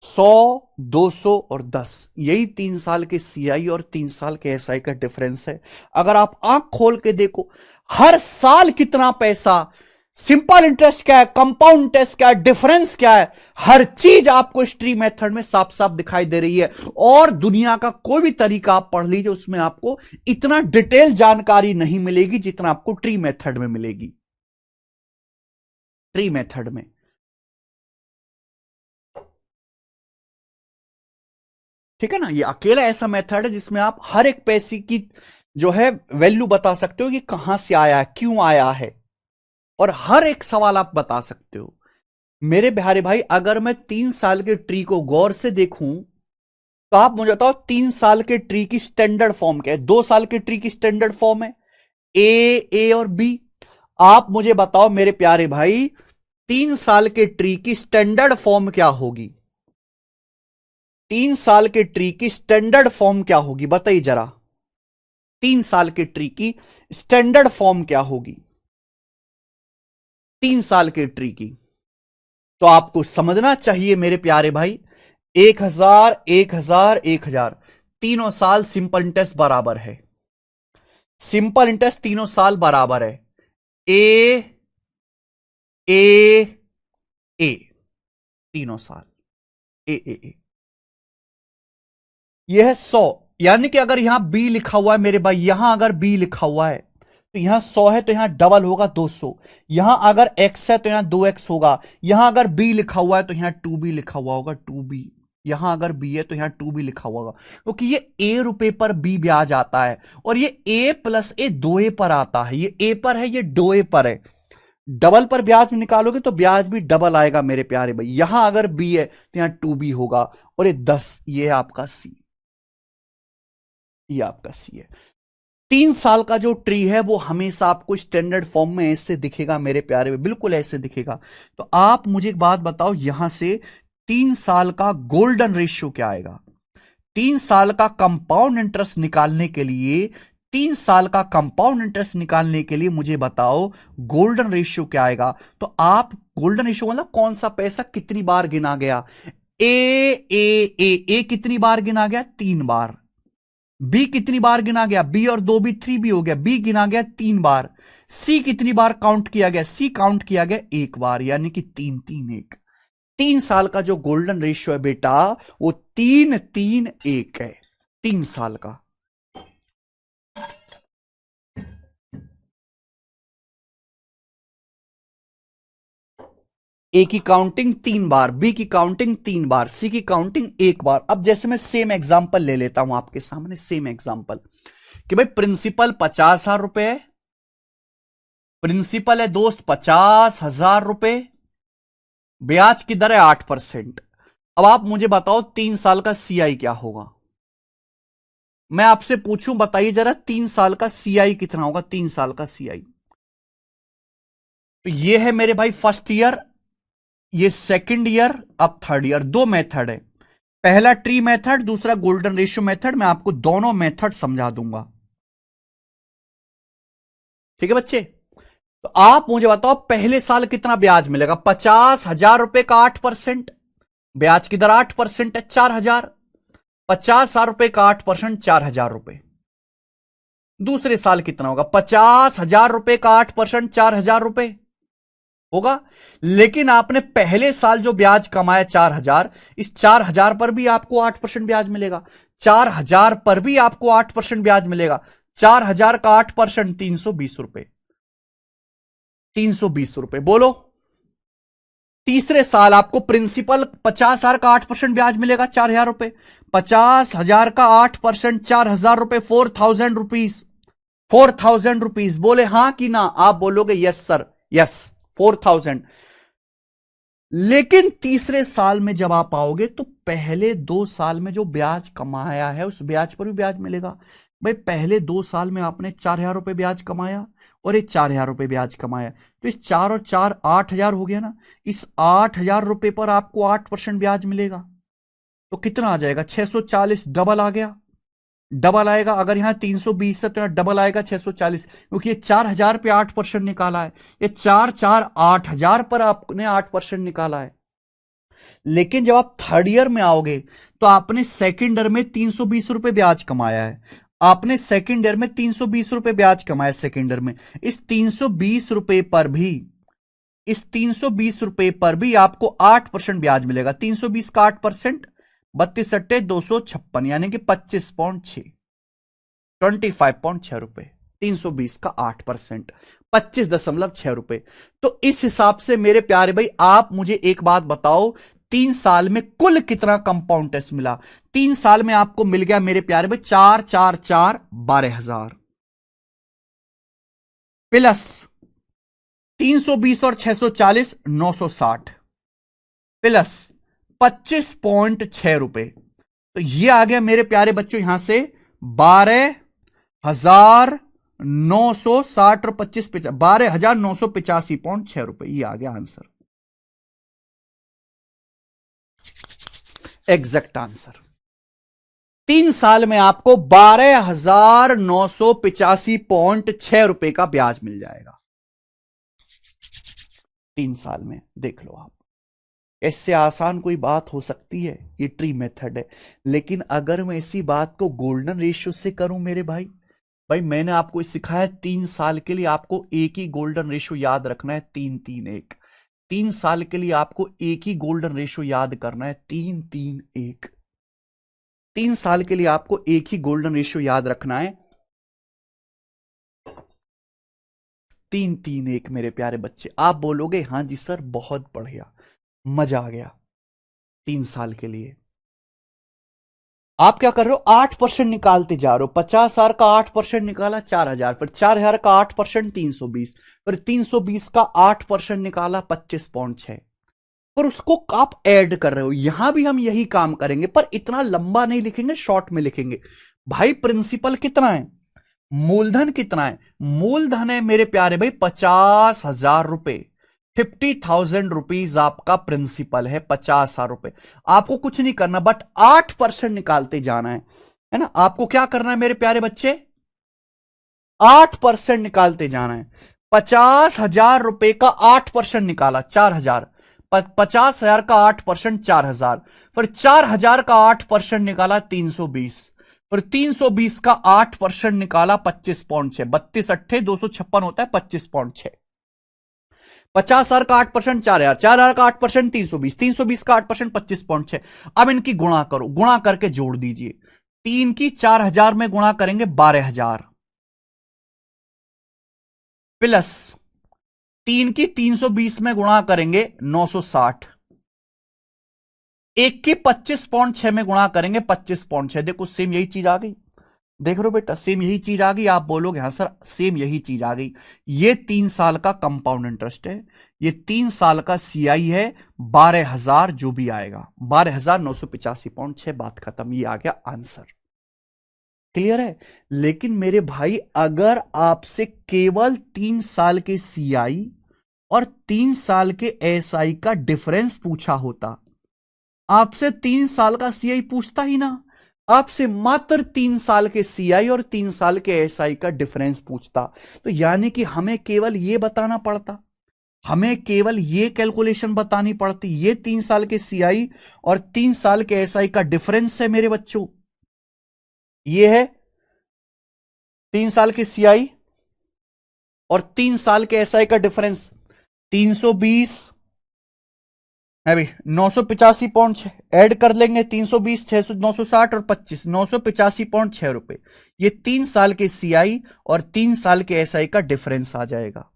100, 200 और 10, यही 3 साल के सीआई और 3 साल के एसआई का डिफरेंस है। अगर आप आंख खोल के देखो हर साल कितना पैसा, सिंपल इंटरेस्ट क्या है, कंपाउंड इंटरेस्ट क्या है, डिफरेंस क्या है, हर चीज आपको इस ट्री मेथड में साफ साफ दिखाई दे रही है। और दुनिया का कोई भी तरीका आप पढ़ लीजिए, उसमें आपको इतना डिटेल जानकारी नहीं मिलेगी जितना आपको ट्री मेथड में मिलेगी। ट्री मेथड में ठीक है ना, ये अकेला ऐसा मेथड है जिसमें आप हर एक पैसे की जो है वैल्यू बता सकते हो कि कहां से आया है, क्यों आया है, और हर एक सवाल आप बता सकते हो। मेरे प्यारे भाई अगर मैं 3 साल के ट्री को गौर से देखूं तो आप मुझे बताओ 3 साल के ट्री की स्टैंडर्ड फॉर्म क्या है? 2 साल के ट्री की स्टैंडर्ड फॉर्म है ए और बी। आप मुझे बताओ मेरे प्यारे भाई 3 साल के ट्री की स्टैंडर्ड फॉर्म क्या होगी? 3 साल के ट्री की स्टैंडर्ड फॉर्म क्या होगी बताइए जरा। 3 साल के ट्री की स्टैंडर्ड फॉर्म क्या होगी 3 साल के ट्री की? तो आपको समझना चाहिए मेरे प्यारे भाई 1,000, 1,000, 1,000, तीनों साल सिंपल इंटरेस्ट बराबर है। सिंपल इंटरेस्ट तीनों साल बराबर है। ए ए ए तीनों साल ए। यह है 100, यानी कि अगर यहां बी लिखा हुआ है मेरे भाई, यहां अगर बी लिखा हुआ है तो यहां 100 है तो यहां डबल होगा 200। यहां अगर x है तो यहां 2x होगा। यहां अगर b लिखा हुआ है तो यहां 2b लिखा हुआ होगा 2b। यहां अगर b है तो यहां 2b लिखा हुआ होगा, क्योंकि ये a रुपए पर b ब्याज आता है और ये a प्लस a 2a पर आता है। ये a पर है, ये 2a पर है। डबल पर ब्याज निकालोगे तो ब्याज भी डबल आएगा मेरे प्यारे भाई। यहां अगर b है तो यहां 2b होगा और ये 10, ये है आपका c। ये आपका सी है। 3 साल का जो ट्री है वो हमेशा आपको स्टैंडर्ड फॉर्म में ऐसे दिखेगा मेरे प्यारे में, बिल्कुल ऐसे दिखेगा। तो आप मुझे एक बात बताओ, यहां से 3 साल का गोल्डन रेशियो क्या आएगा? 3 साल का कंपाउंड इंटरेस्ट निकालने के लिए, 3 साल का कंपाउंड इंटरेस्ट निकालने के लिए मुझे बताओ गोल्डन रेशियो क्या आएगा? तो आप गोल्डन रेशियो मतलब कौन सा पैसा कितनी बार गिना गया। ए कितनी बार गिना गया? 3 बार। बी कितनी बार गिना गया? बी और 2b 3b हो गया, बी गिना गया 3 बार। सी कितनी बार काउंट किया गया? सी काउंट किया गया 1 बार, यानी कि 3 3 1। 3 साल का जो गोल्डन रेशियो है बेटा वो 3 3 1 है। 3 साल का ए की काउंटिंग 3 बार, बी की काउंटिंग 3 बार, सी की काउंटिंग 1 बार। अब जैसे मैं सेम एग्जांपल ले लेता हूं आपके सामने, सेम एग्जांपल कि भाई प्रिंसिपल 50,000 रुपए है, प्रिंसिपल है दोस्त 50,000 रुपए, ब्याज की दर है 8%। अब आप मुझे बताओ 3 साल का सीआई क्या होगा? मैं आपसे पूछूं, बताइए जरा 3 साल का सीआई कितना होगा? 3 साल का सीआई, तो ये है मेरे भाई फर्स्ट ईयर, ये सेकंड ईयर, अब थर्ड ईयर। दो मेथड है, पहला ट्री मेथड, दूसरा गोल्डन रेशियो मेथड। मैं आपको दोनों मेथड समझा दूंगा, ठीक है बच्चे? तो आप मुझे बताओ पहले साल कितना ब्याज मिलेगा? 50,000 रुपए का 8%, ब्याज की दर 8% है, 4,000। 50,000 रुपए का 8%, 4,000 रुपए। दूसरे साल कितना होगा? 50,000 रुपए का 8%, 4,000 रुपए होगा। लेकिन आपने पहले साल जो ब्याज कमाया 4,000, इस 4,000 पर भी आपको 8% ब्याज मिलेगा। 4,000 पर भी आपको 8% ब्याज मिलेगा। 4,000 का 8%, 320 रुपए। 320 रुपए, बोलो। तीसरे साल आपको प्रिंसिपल 50,000 का 8% ब्याज मिलेगा, 4,000 रुपए। 50,000 का 8%, 4,000 रुपए, 4,000 रुपीज। 4,000 रुपीज, बोले हां कि ना? आप बोलोगे यस सर, यस, 4,000। लेकिन तीसरे साल में जब आप आओगे तो पहले 2 साल में जो ब्याज कमाया है उस ब्याज पर भी ब्याज मिलेगा। भाई पहले 2 साल में आपने 4,000 रुपए ब्याज कमाया और ये 4,000 रुपए ब्याज कमाया, तो इस 4 और 4 8,000 हो गया ना। इस 8,000 रुपए पर आपको 8% ब्याज मिलेगा, तो कितना आ जाएगा? 640। डबल आ गया, डबल आएगा। अगर यहां 320 है तो यहां डबल आएगा 640, क्योंकि ये 4,000 पे 8% निकाला है। ये 4 4 8,000 पर आपने 8% निकाला है। लेकिन जब आप थर्ड ईयर में आओगे तो आपने सेकेंड ईयर में 320 रुपए ब्याज कमाया है। आपने सेकेंड ईयर में 320 रुपए ब्याज कमाया सेकेंड ईयर में। इस 320 रुपए पर भी, इस 320 रुपए पर भी आपको 8% ब्याज मिलेगा। 320 का 8%, 32 × 8 = 256, यानी कि 25.6, 25.6 रुपए। 320 का 8%, 25.6 रुपए। तो इस हिसाब से मेरे प्यारे भाई आप मुझे एक बात बताओ, 3 साल में कुल कितना कंपाउंड इंटरेस्ट मिला? 3 साल में आपको मिल गया मेरे प्यारे भाई 4 4 4 12,000 प्लस 320 और 640 960 प्लस 25.6 रुपए। तो ये आ गया मेरे प्यारे बच्चों यहां से 12,960 और 25 12,985.6 रुपए। ये आ गया आंसर, एग्जैक्ट आंसर। 3 साल में आपको 12,985.6 रुपए का ब्याज मिल जाएगा। 3 साल में, देख लो आप, इससे आसान कोई बात हो सकती है? ये ट्री मेथड है। लेकिन अगर मैं इसी बात को गोल्डन रेशियो से करूं मेरे भाई, भाई मैंने आपको सिखाया 3 साल के लिए आपको एक ही गोल्डन रेशियो याद रखना है, 3 3 1। 3 साल के लिए आपको एक ही गोल्डन रेशियो याद करना है, 3 3 1। 3 साल के लिए आपको एक ही गोल्डन रेशियो याद रखना है, 3 3 1 मेरे प्यारे बच्चे। आप बोलोगे हां जी सर बहुत बढ़िया, मजा आ गया। 3 साल के लिए आप क्या कर रहे हो? 8% निकालते जा रहे हो। 50,000 का 8% निकाला 4,000, फिर 4,000 का 8% 320, फिर 320 का 8% निकाला 25.6। पर उसको आप ऐड कर रहे हो। यहां भी हम यही काम करेंगे, पर इतना लंबा नहीं लिखेंगे, शॉर्ट में लिखेंगे। भाई प्रिंसिपल कितना है? मूलधन कितना है? मूलधन है मेरे प्यारे भाई 50,000 रुपए। 50,000 रुपीज आपका प्रिंसिपल है, 50,000 रुपए। आपको कुछ नहीं करना, बट 8% निकालते जाना है ना? आपको क्या करना है मेरे प्यारे बच्चे? 8% निकालते जाना है। 50,000 रुपए का 8% निकाला 4,000, 50,000 का 8% 4,000, फिर 4,000 का 8% निकाला 320, फिर 320 का 8% निकाला 25.6। 32 अट्ठे 256 होता है 25.6। 50,000 का 8% 4,000, 4,000 का 8% 320, 320 का 8% 25.6। अब इनकी गुणा करो, गुणा करके जोड़ दीजिए। 3 की 4,000 में गुणा करेंगे 12,000, प्लस 3 की 320 में गुणा करेंगे 960, 1 की 25.6 में गुणा करेंगे 25.6। देखो सेम यही चीज आ गई, देख रहे हो बेटा, सेम यही चीज आ गई। आप बोलोगे हाँ सर सेम यही चीज आ गई। ये 3 साल का कंपाउंड इंटरेस्ट है, ये 3 साल का सीआई है 12,000 जो भी आएगा, 12,985.6। बात खत्म, ये आ गया आंसर। क्लियर है। लेकिन मेरे भाई अगर आपसे केवल 3 साल के सीआई और 3 साल के एसआई का डिफरेंस पूछा होता, आपसे 3 साल का सीआई पूछता ही ना, आपसे मात्र 3 साल के सीआई और 3 साल के एसआई का डिफरेंस पूछता, तो यानी कि हमें केवल यह बताना पड़ता, हमें केवल ये कैलकुलेशन बतानी पड़ती, ये 3 साल के सीआई और 3 साल के एसआई का डिफरेंस है मेरे बच्चों, ये है 3 साल के सीआई और 3 साल के एसआई का डिफरेंस 320 है भाई, 985.6 ऐड कर लेंगे, 320 600 960 और 25 985.6 रुपए, ये 3 साल के सीआई और 3 साल के एसआई का डिफरेंस आ जाएगा।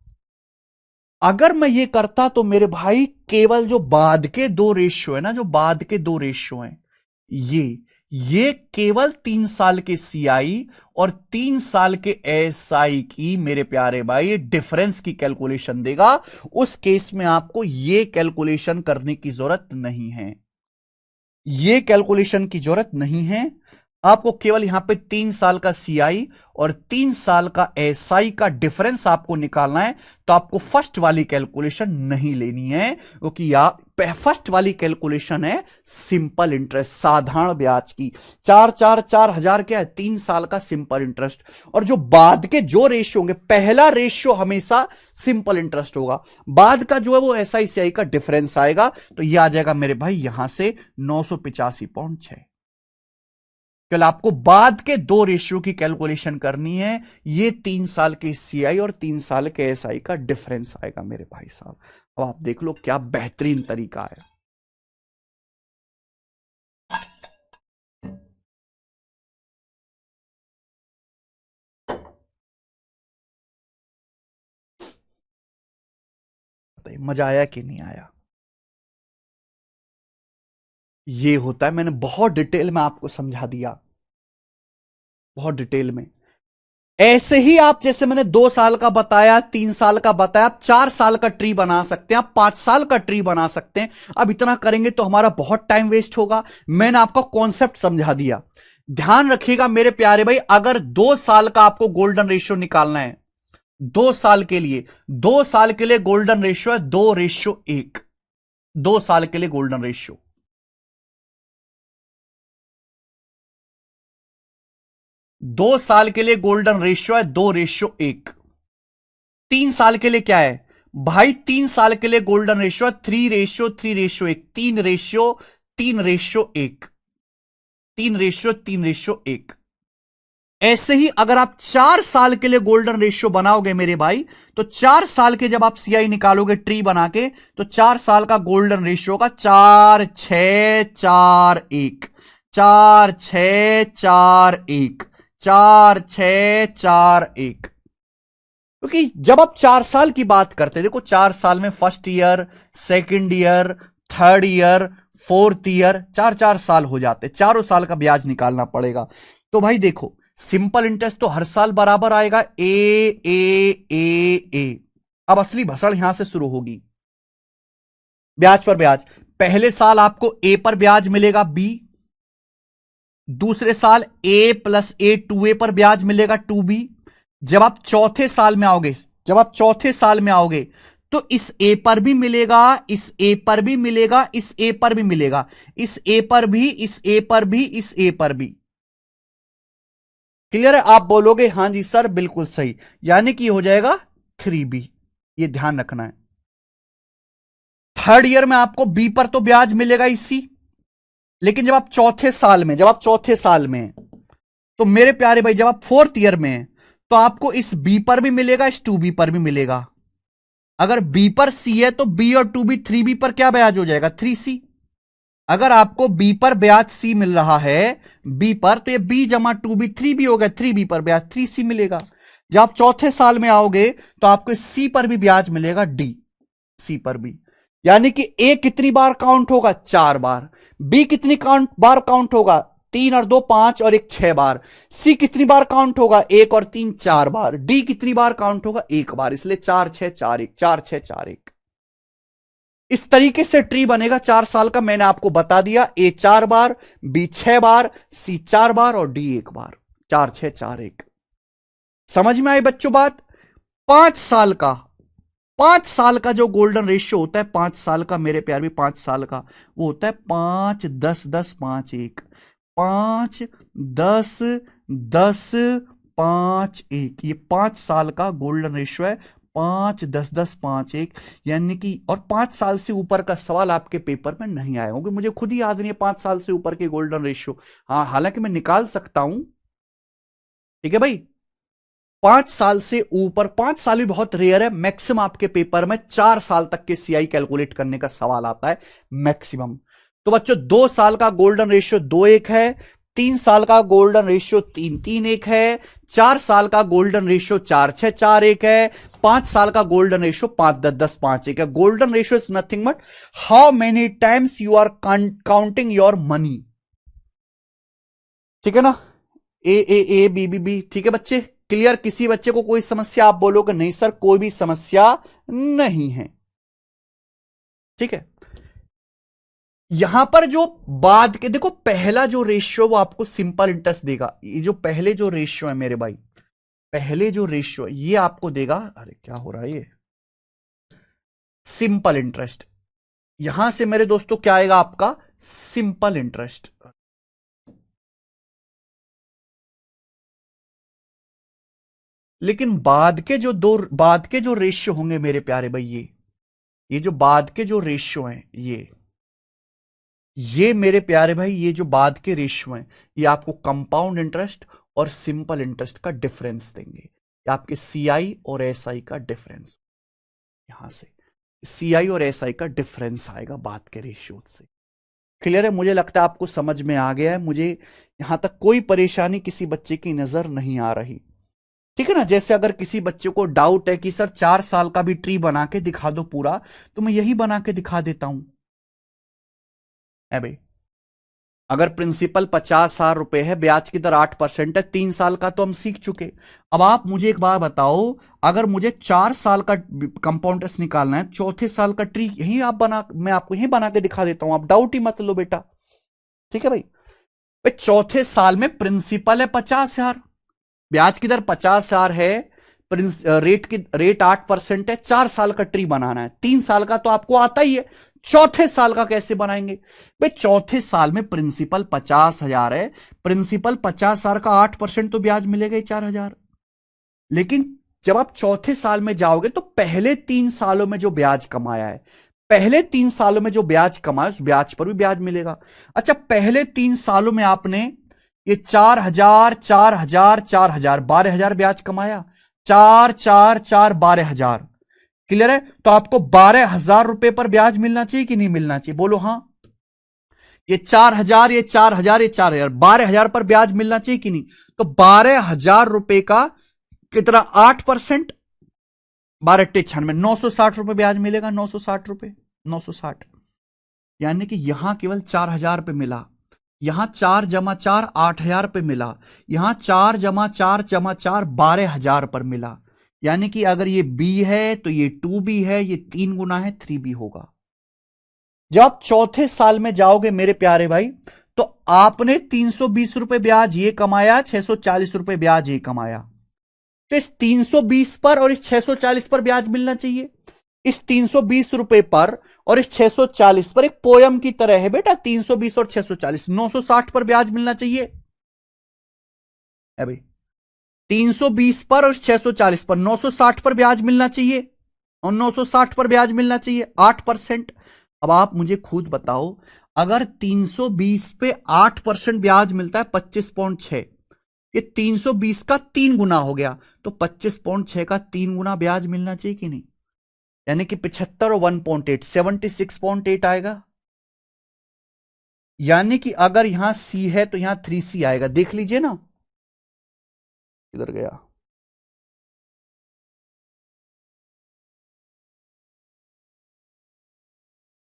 अगर मैं ये करता तो मेरे भाई केवल जो बाद के दो रेशियो है ना, जो बाद के दो रेशियो हैं, ये केवल 3 साल के सीआई और 3 साल के एसआई की मेरे प्यारे भाई डिफरेंस की कैलकुलेशन देगा। उस केस में आपको ये कैलकुलेशन करने की जरूरत नहीं है, ये कैलकुलेशन की जरूरत नहीं है। आपको केवल यहां पे 3 साल का सीआई और 3 साल का एसआई का डिफरेंस आपको निकालना है, तो आपको फर्स्ट वाली कैलकुलेशन नहीं लेनी है, क्योंकि फर्स्ट वाली कैलकुलेशन है सिंपल इंटरेस्ट, साधारण ब्याज की। 4,4,4,000 क्या है, 3 साल का सिंपल इंटरेस्ट। और जो बाद के जो रेशियो होंगे, पहला रेशियो हमेशा सिंपल इंटरेस्ट होगा, बाद का जो है वो एसआई सीआई का डिफरेंस आएगा, तो यह आ जाएगा मेरे भाई यहां से 985.6। कल आपको बाद के दो रेशियो की कैलकुलेशन करनी है, ये 3 साल के सीआई और 3 साल के एसआई का डिफरेंस आएगा मेरे भाई साहब। अब आप देख लो क्या बेहतरीन तरीका है। मजा आया कि नहीं आया? ये होता है, मैंने बहुत डिटेल में आपको समझा दिया, बहुत डिटेल में। ऐसे ही आप, जैसे मैंने 2 साल का बताया, 3 साल का बताया, आप 4 साल का ट्री बना सकते हैं, आप 5 साल का ट्री बना सकते हैं। अब इतना करेंगे तो हमारा बहुत टाइम वेस्ट होगा। मैंने आपको कॉन्सेप्ट समझा दिया। ध्यान रखिएगा मेरे प्यारे भाई, अगर 2 साल का आपको गोल्डन रेशियो निकालना है, 2 साल के लिए, 2 साल के लिए गोल्डन रेशियो है 2:1। 2 साल के लिए गोल्डन रेशियो 2 साल के लिए गोल्डन रेशियो है 2:1। 3 साल के लिए क्या है भाई, 3 साल के लिए गोल्डन रेशियो 3:3:1, 3:3:1, 3:3:1। ऐसे ही अगर आप 4 साल के लिए गोल्डन रेशियो बनाओगे मेरे भाई, तो 4 साल के जब आप सीआई निकालोगे ट्री बना के, तो 4 साल का गोल्डन रेशियो का 4:6:4:1, 4:6:4:1, 4:6:4:1। क्योंकि जब आप 4 साल की बात करते हैं, देखो 4 साल में first year, second year, third year, fourth year, 4-4 साल हो जाते, चारों साल का ब्याज निकालना पड़ेगा। तो भाई देखो, सिंपल इंटरेस्ट तो हर साल बराबर आएगा, ए। अब असली भसड़ यहां से शुरू होगी, ब्याज पर ब्याज। पहले साल आपको ए पर ब्याज मिलेगा बी, दूसरे साल ए प्लस ए 2A पर ब्याज मिलेगा 2B। जब आप चौथे साल में आओगे, तो इस ए पर भी मिलेगा, इस ए पर भी मिलेगा, इस ए पर भी मिलेगा, इस ए पर भी, इस ए पर भी, इस ए पर भी। क्लियर है? आप बोलोगे हां जी सर बिल्कुल सही, यानी कि हो जाएगा 3B। ये ध्यान रखना है। थर्ड ईयर में आपको बी पर तो ब्याज मिलेगा इसी, लेकिन जब आप चौथे साल में, तो मेरे प्यारे भाई जब आप फोर्थ ईयर में, तो आपको इस बी पर भी मिलेगा, इस 2B पर भी मिलेगा। अगर बी पर सी है तो बी और 2B 3B पर क्या ब्याज हो जाएगा, 3C। अगर आपको बी पर ब्याज सी मिल रहा है, बी पर, तो ये बी जमा 2B 3B हो गया, 3B पर ब्याज 3C मिलेगा। जब आप चौथे साल में आओगे तो आपको सी पर भी ब्याज मिलेगा, डी, सी पर भी। यानी कि ए कितनी बार काउंट होगा, 4 बार। बी कितनी बार काउंट होगा, 3 और 2 5 और 1 6 बार। सी कितनी बार काउंट होगा, 1 और 3 4 बार। डी कितनी बार काउंट होगा, 1 बार। इसलिए 4-6-4-1, 4-6-4-1। इस तरीके से ट्री बनेगा 4 साल का। मैंने आपको बता दिया, ए 4 बार, बी 6 बार, सी 4 बार और डी 1 बार। 4:6:4:1। समझ में आई बच्चों बात? 5 साल का 5 साल का जो गोल्डन रेशियो होता है, 5 साल का मेरे प्यार भी 5 साल का, वो होता है 5:10:10:5:1। 5:10:10:5:1, ये 5 साल का गोल्डन रेशियो है। 5:10:10:5:1 यानी कि, और 5 साल से ऊपर का सवाल आपके पेपर में नहीं आएगा, क्योंकि मुझे खुद ही याद नहीं है 5 साल से ऊपर के गोल्डन रेशियो। हाँ, हालांकि मैं निकाल सकता हूं, ठीक है भाई। 5 साल से ऊपर, 5 साल भी बहुत रेयर है, मैक्सिमम आपके पेपर में 4 साल तक के सीआई कैलकुलेट करने का सवाल आता है मैक्सिमम। तो बच्चों 2 साल का गोल्डन रेशियो 2:1 है, 3 साल का गोल्डन रेशियो 3:3:1 है, 4 साल का गोल्डन रेशियो 4:6:4:1 है, 5 साल का गोल्डन रेशियो 5:10:10:5:1 है। Golden ratio is nothing but how many times you are counting your money. ठीक है ना, ए बी बी बी। ठीक है बच्चे, क्लियर? किसी बच्चे को कोई समस्या? आप बोलोगे नहीं सर कोई भी समस्या नहीं है। ठीक है, यहां पर जो बाद के देखो, पहला जो रेशियो वो आपको सिंपल इंटरेस्ट देगा। ये जो पहले जो रेशियो है मेरे भाई, पहले जो रेशियो ये आपको देगा, अरे क्या हो रहा है ये, सिंपल इंटरेस्ट। यहां से मेरे दोस्तों क्या आएगा आपका? Simple interest. लेकिन बाद के जो रेशियो होंगे मेरे प्यारे भाई, ये जो बाद के जो रेशियो हैं, ये मेरे प्यारे भाई, ये जो बाद के रेशियो हैं, ये आपको कंपाउंड इंटरेस्ट और सिंपल इंटरेस्ट का डिफरेंस देंगे। ये आपके सीआई और एसआई का डिफरेंस, यहां से सीआई और एसआई का डिफरेंस आएगा बाद के रेशियो से। क्लियर है? मुझे लगता है आपको समझ में आ गया है। मुझे यहां तक कोई परेशानी किसी बच्चे की नजर नहीं आ रही। ठीक है ना, जैसे अगर किसी बच्चे को डाउट है कि सर 4 साल का भी ट्री बना के दिखा दो पूरा, तो मैं यही बना के दिखा देता हूं। है भाई, अगर प्रिंसिपल 50,000 रुपए है, ब्याज की दर 8% है, 3 साल का तो हम सीख चुके। अब आप मुझे एक बात बताओ, अगर मुझे 4 साल का कंपाउंड इंटरेस्ट निकालना है, चौथे साल का ट्री यही मैं आपको यही बना के दिखा देता हूं, आप डाउट ही मत लो बेटा। ठीक है भाई, चौथे साल में प्रिंसिपल है 50,000, ब्याज की दर 50,000 है, रेट 8% है, 4 साल का ट्री बनाना है, 3 साल का तो आपको आता ही है, चौथे साल का कैसे बनाएंगे भाई? चौथे साल में प्रिंसिपल 50,000 है, प्रिंसिपल 50,000 का 8% तो ब्याज मिलेगा ही 4,000। लेकिन जब आप चौथे साल में जाओगे तो पहले 3 सालों में जो ब्याज कमाया है, पहले 3 सालों में जो ब्याज कमाया, उस ब्याज पर भी ब्याज मिलेगा। अच्छा, पहले 3 सालों में आपने ये 4,000 4,000 4,000 12,000 ब्याज कमाया, 4 4 4 12,000। क्लियर है? तो आपको 12,000 रुपए पर ब्याज मिलना चाहिए कि नहीं मिलना चाहिए? बोलो हाँ। ये 4,000 ये 4,000 ये 4,000, 12,000 पर ब्याज मिलना चाहिए कि नहीं? तो 12,000 रुपए का कितना? 8%, 12×96, 960 रुपए ब्याज मिलेगा। 960 रुपए, 960, यानी कि यहां केवल 4,000 रुपए मिला। यहां 4 जमा 4 8,000 रुपए मिला। यहां 4 जमा 4 जमा 4 12,000 पर मिला। यानी कि अगर ये बी है तो ये 2B है, ये 3 गुना है, 3B होगा। जब आप चौथे साल में जाओगे मेरे प्यारे भाई, तो आपने 320 रुपए ब्याज ये कमाया, 640 रुपए ब्याज ये कमाया। तो इस 320 पर और इस 640 पर ब्याज मिलना चाहिए। इस 320 रुपए पर और इस 640 पर एक पोयम की तरह है बेटा, 320 और 640, 960 पर ब्याज मिलना चाहिए। है भाई, 320 पर और 640 पर 960 पर ब्याज मिलना चाहिए, और 960 पर ब्याज मिलना चाहिए 8%। अब आप मुझे खुद बताओ, अगर 320 पे 8% ब्याज मिलता है 25.6, ये 320 का 3 गुना हो गया, तो 25.6 का 3 गुना ब्याज मिलना चाहिए कि नहीं? यानी कि 75 और 1.8 76.8 आएगा। यानी कि अगर यहां C है तो यहां 3C आएगा। देख लीजिए ना, किधर गया?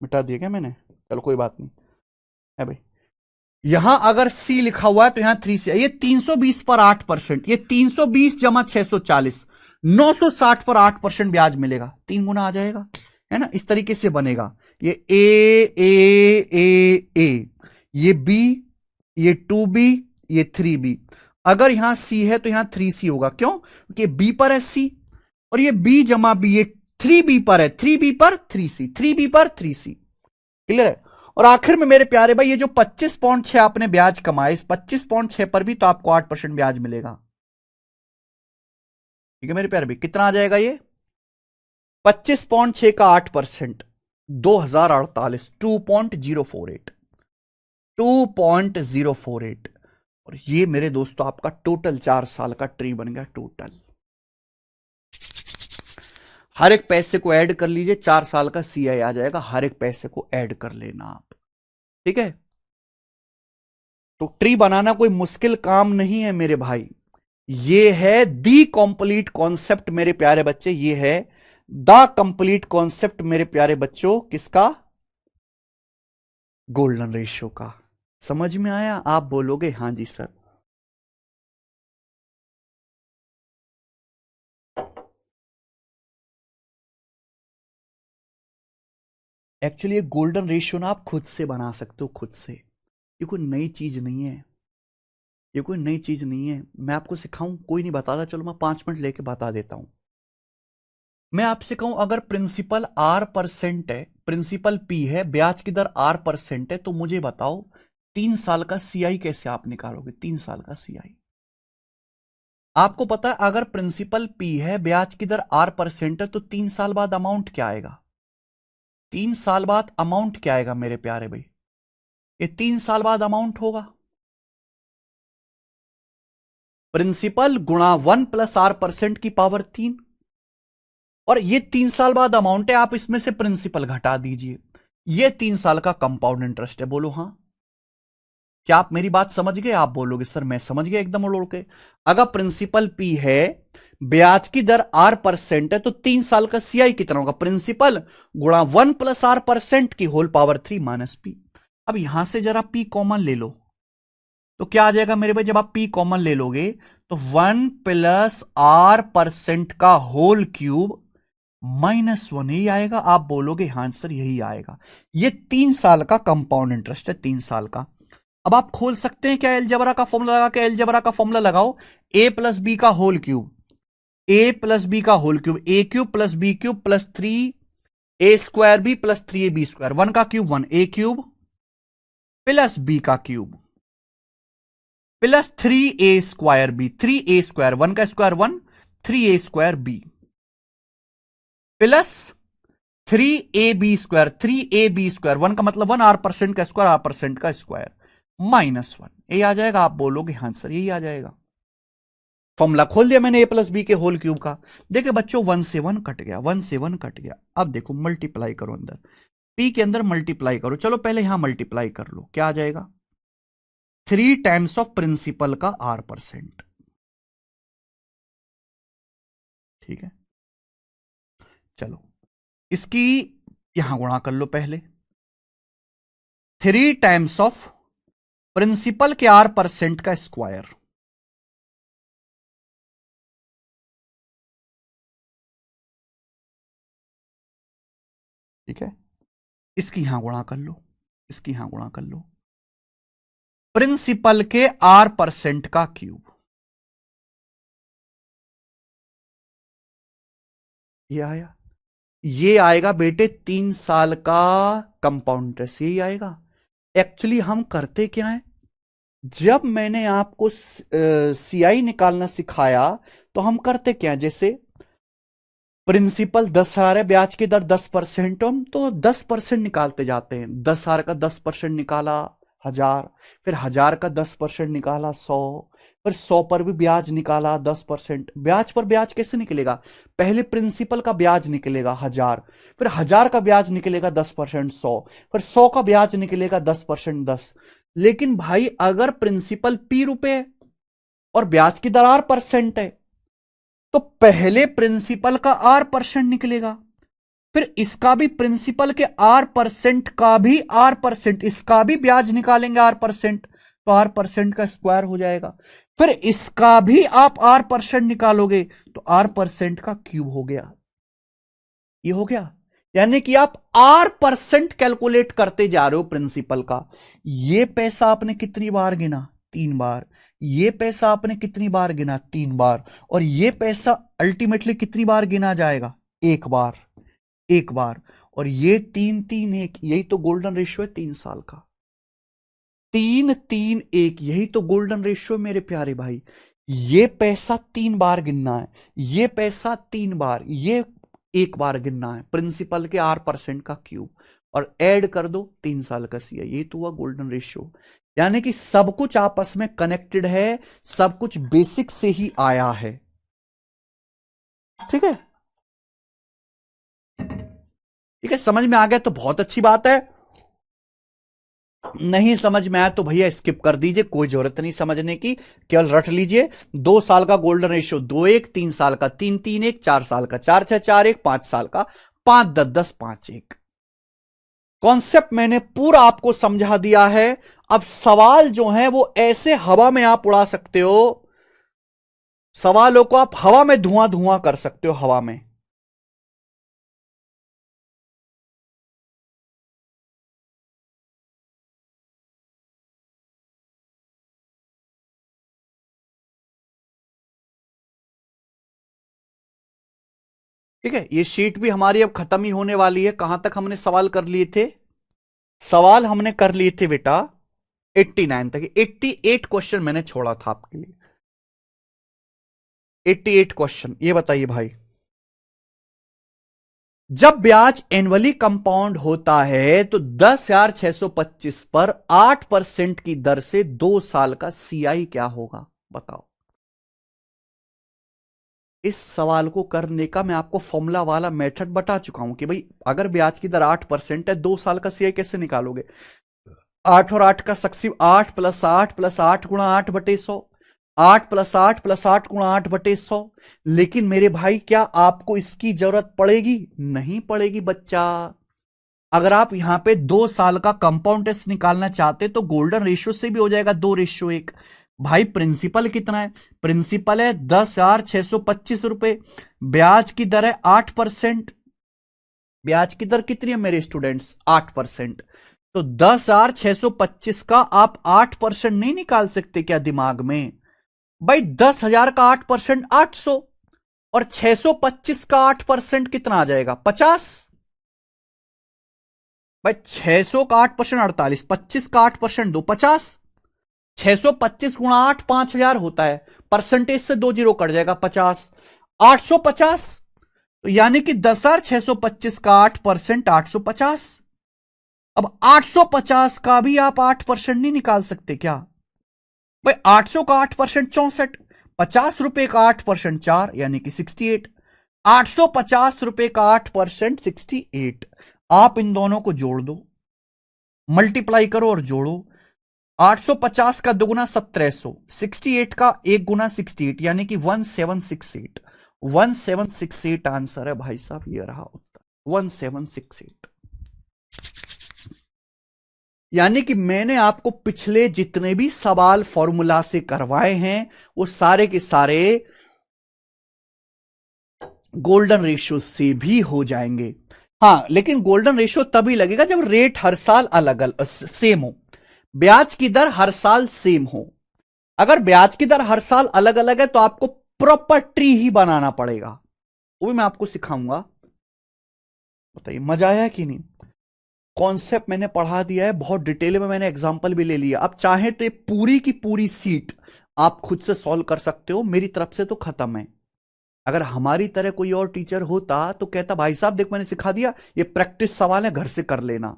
मिटा दिया क्या मैंने? चलो कोई बात नहीं है भाई। यहां अगर C लिखा हुआ है तो यहां 3C है। ये 320 पर 8%, ये 320 जमा 640, 960 पर 8% ब्याज मिलेगा, 3 गुना आ जाएगा। है ना, इस तरीके से बनेगा। ये ए, ये B, ये 2B, ये 3B। अगर यहां सी है तो यहां 3C होगा। क्यों? क्योंकि बी पर है सी और ये बी जमा बी, ये 3B पर है, 3B पर 3C, 3B पर 3C। क्लियर है? और आखिर में मेरे प्यारे भाई ये जो 25.6 आपने ब्याज कमाया, इस 25.6 पर भी तो आपको 8% ब्याज मिलेगा। ठीक है मेरे प्यारे भाई, कितना आ जाएगा ये? 25.6 का 8%, 2048, 2.048, 2.048। और ये मेरे दोस्तों आपका टोटल 4 साल का ट्री बन गया टोटल। हर एक पैसे को ऐड कर लीजिए, 4 साल का CI आ जाएगा। हर एक पैसे को ऐड कर लेना आप। ठीक है? तो ट्री बनाना कोई मुश्किल काम नहीं है मेरे भाई। ये है दी कंप्लीट कॉन्सेप्ट मेरे प्यारे बच्चे, ये है द कंप्लीट कॉन्सेप्ट मेरे प्यारे बच्चों। किसका? गोल्डन रेशियो का। समझ में आया? आप बोलोगे हां जी सर। एक्चुअली ये गोल्डन रेशियो ना आप खुद से बना सकते हो, खुद से। ये कोई नई चीज नहीं है, ये कोई नई चीज नहीं है। मैं आपको सिखाऊं? कोई नहीं बताता, चलो मैं 5 मिनट लेके बता देता हूं। मैं आपसे कहूं अगर प्रिंसिपल R% है, प्रिंसिपल P है, ब्याज की दर R% है, तो मुझे बताओ 3 साल का CI कैसे आप निकालोगे? 3 साल का CI आपको पता है, अगर प्रिंसिपल P है, ब्याज की दर R% है, तो 3 साल बाद अमाउंट क्या आएगा? 3 साल बाद अमाउंट क्या आएगा मेरे प्यारे भाई? ये 3 साल बाद अमाउंट होगा प्रिंसिपल गुणा 1 + R% की पावर 3। और ये 3 साल बाद अमाउंट है, आप इसमें से प्रिंसिपल घटा दीजिए। ये 3 साल का कंपाउंड इंटरेस्ट है। बोलो हां। क्या आप मेरी बात समझ गए? आप बोलोगे सर मैं समझ गया एकदम उड़ के। अगर प्रिंसिपल P है, ब्याज की दर R% है, तो 3 साल का CI कितना होगा? प्रिंसिपल गुणा 1 + R% की होल पावर 3 - P। अब यहां से जरा P कॉमन ले लो, तो क्या आ जाएगा मेरे भाई? जब आप P कॉमन ले लोगे तो 1 + R% का होल क्यूब -1 यही आएगा। आप बोलोगे हां सर यही आएगा। ये 3 साल का कंपाउंड इंटरेस्ट है, 3 साल का। अब आप खोल सकते हैं क्या एलजेब्रा का फॉर्मूला लगा के? एलजेब्रा का फॉर्मूला लगाओ, A + B का होल क्यूब, A + B का whole cube, A³ + B³ + 3A² B + 3AB², 1 का क्यूब 1, A³ + B का क्यूब + 3A² B, 3A², 1 का square 1, 3A² B + 3AB², 3AB², 1 का मतलब 1, R% का स्क्वायर, R% का स्क्वायर -1। ये आ जाएगा। आप बोलोगे हां सर यही आ जाएगा। फॉर्मूला खोल दिया मैंने A + B के होल क्यूब का। देखिए बच्चों 1 से 1 कट गया, 1 से 1 कट गया। अब देखो मल्टीप्लाई करो अंदर, P के अंदर मल्टीप्लाई करो। चलो पहले यहां मल्टीप्लाई कर लो, क्या आ जाएगा? 3 टाइम्स ऑफ प्रिंसिपल का R%। ठीक है, चलो इसकी यहां गुणा कर लो पहले। 3 टाइम्स ऑफ प्रिंसिपल के R% का स्क्वायर। ठीक है, इसकी यहां गुणा कर लो, इसकी यहां गुणा कर लो। प्रिंसिपल के R% का क्यूब, ये आया। ये आएगा बेटे 3 साल का कंपाउंड इंटरेस्ट, यही आएगा। एक्चुअली हम करते क्या है, जब मैंने आपको CI निकालना सिखाया तो हम करते क्या है, जैसे प्रिंसिपल 10,000 है, ब्याज की दर 10%, हम तो 10% निकालते जाते हैं। 10,000 का 10% निकाला 1,000, फिर 1,000 का 10% निकाला 100, फिर 100 पर भी ब्याज निकाला 10%। ब्याज पर ब्याज कैसे निकलेगा? पहले प्रिंसिपल का ब्याज निकलेगा 1,000, फिर 1,000 का ब्याज निकलेगा 10% 100, फिर 100 का ब्याज निकलेगा 10% 10। लेकिन भाई अगर प्रिंसिपल P रुपए और ब्याज की दर R% है, तो पहले प्रिंसिपल का R% निकलेगा, फिर इसका भी प्रिंसिपल के R% का भी R%, इसका भी ब्याज निकालेंगे R%, तो R% का स्क्वायर हो जाएगा। फिर इसका भी आप R% निकालोगे तो R% का क्यूब हो गया। ये हो गया, यानी कि आप R% कैलकुलेट करते जा रहे हो प्रिंसिपल का। ये पैसा आपने कितनी बार गिना? 3 बार, ये पैसा आपने कितनी बार गिना? 3 बार, और ये पैसा अल्टीमेटली कितनी बार गिना जाएगा? 1 बार, 1 बार। और ये 3 3 1, यही तो गोल्डन रेशियो है 3 साल का। 3 3 1, यही तो गोल्डन रेशियो मेरे प्यारे भाई। ये पैसा 3 बार गिनना है, ये पैसा 3 बार, ये 1 बार गिनना है, प्रिंसिपल के R% का क्यूब, और ऐड कर दो 3 साल का CI। ये तो हुआ गोल्डन रेशियो। यानी कि सब कुछ आपस में कनेक्टेड है, सब कुछ बेसिक से ही आया है। ठीक है, ठीक है, समझ में आ गया तो बहुत अच्छी बात है। नहीं समझ में आया तो भैया स्किप कर दीजिए, कोई जरूरत नहीं समझने की, केवल रट लीजिए। 2 साल का गोल्डन रेशियो 2 1, 3 साल का 3 3 1, 4 साल का 4 6 4 1, 5 साल का 5 10 10 5 1। कॉन्सेप्ट मैंने पूरा आपको समझा दिया है। अब सवाल जो है वो ऐसे हवा में आप उड़ा सकते हो, सवालों को आप हवा में धुआं धुआं कर सकते हो, हवा में। ठीक है, ये शीट भी हमारी अब खत्म ही होने वाली है। कहां तक हमने सवाल कर लिए थे? सवाल हमने कर लिए थे बेटा 89 तक। 88 क्वेश्चन मैंने छोड़ा था आपके लिए, 88 क्वेश्चन। ये बताइए भाई, जब ब्याज एनुअली कंपाउंड होता है तो 10,625 पर 8% की दर से 2 साल का CI क्या होगा? बताओ। इस सवाल को करने का मैं आपको फॉर्मूला वाला मेथड बता चुका हूं कि भाई अगर ब्याज की दर 8% है, 2 साल का CI कैसे निकालोगे? 8 और 8 का सक्सिव 8 प्लस 8 प्लस 8 गुणा 8/100, 8 प्लस 8 प्लस 8 गुणा 8/100। लेकिन मेरे भाई क्या आपको इसकी जरूरत पड़ेगी? नहीं पड़ेगी बच्चा। अगर आप यहां पे 2 साल का कंपाउंड टेस्ट निकालना चाहते तो गोल्डन रेशियो से भी हो जाएगा 2:1। भाई प्रिंसिपल कितना है? प्रिंसिपल है 10,625 रुपए, ब्याज की दर है 8%। ब्याज की दर कितनी है मेरे स्टूडेंट्स? 8%। तो 10,625 का आप 8% नहीं निकाल सकते क्या दिमाग में? भाई 10,000 का 8% 800, और 625 का 8% कितना आ जाएगा? 50। भाई 600 का 8% 48, 25 का 8% दो 50, 625 गुणा 8 5,000 होता है, परसेंटेज से 2 जीरो कट जाएगा 50, 850। तो यानी कि 10,625 का 8% 850। अब 850 का भी आप 8% नहीं निकाल सकते क्या? भाई 800 का 8% 64, 50 रुपए का 8% 4 यानी कि 68, 850 रुपए का 8% 68। आप इन दोनों को जोड़ दो, मल्टीप्लाई करो और जोड़ो। 850 का दुगुना 1700, 68 का 1 गुना 68 यानी कि 1768। 1768 आंसर है भाई साहब, ये रहा उत्तर 1768। यानी कि मैंने आपको पिछले जितने भी सवाल फॉर्मूला से करवाए हैं वो सारे के सारे गोल्डन रेशियो से भी हो जाएंगे। हां, लेकिन गोल्डन रेशियो तभी लगेगा जब रेट हर साल अलग अलग सेम हो, ब्याज की दर हर साल सेम हो। अगर ब्याज की दर हर साल अलग अलग है तो आपको प्रॉपर ट्री ही बनाना पड़ेगा, वो भी मैं आपको सिखाऊंगा। बताइए मजा आया कि नहीं? कॉन्सेप्ट मैंने पढ़ा दिया है बहुत डिटेल में, मैंने एग्जांपल भी ले लिया। अब चाहे तो ये पूरी की पूरी सीट आप खुद से सॉल्व कर सकते हो, मेरी तरफ से तो खत्म है। अगर हमारी तरह कोई और टीचर होता तो कहता भाई साहब देख मैंने सिखा दिया, ये प्रैक्टिस सवाल है घर से कर लेना।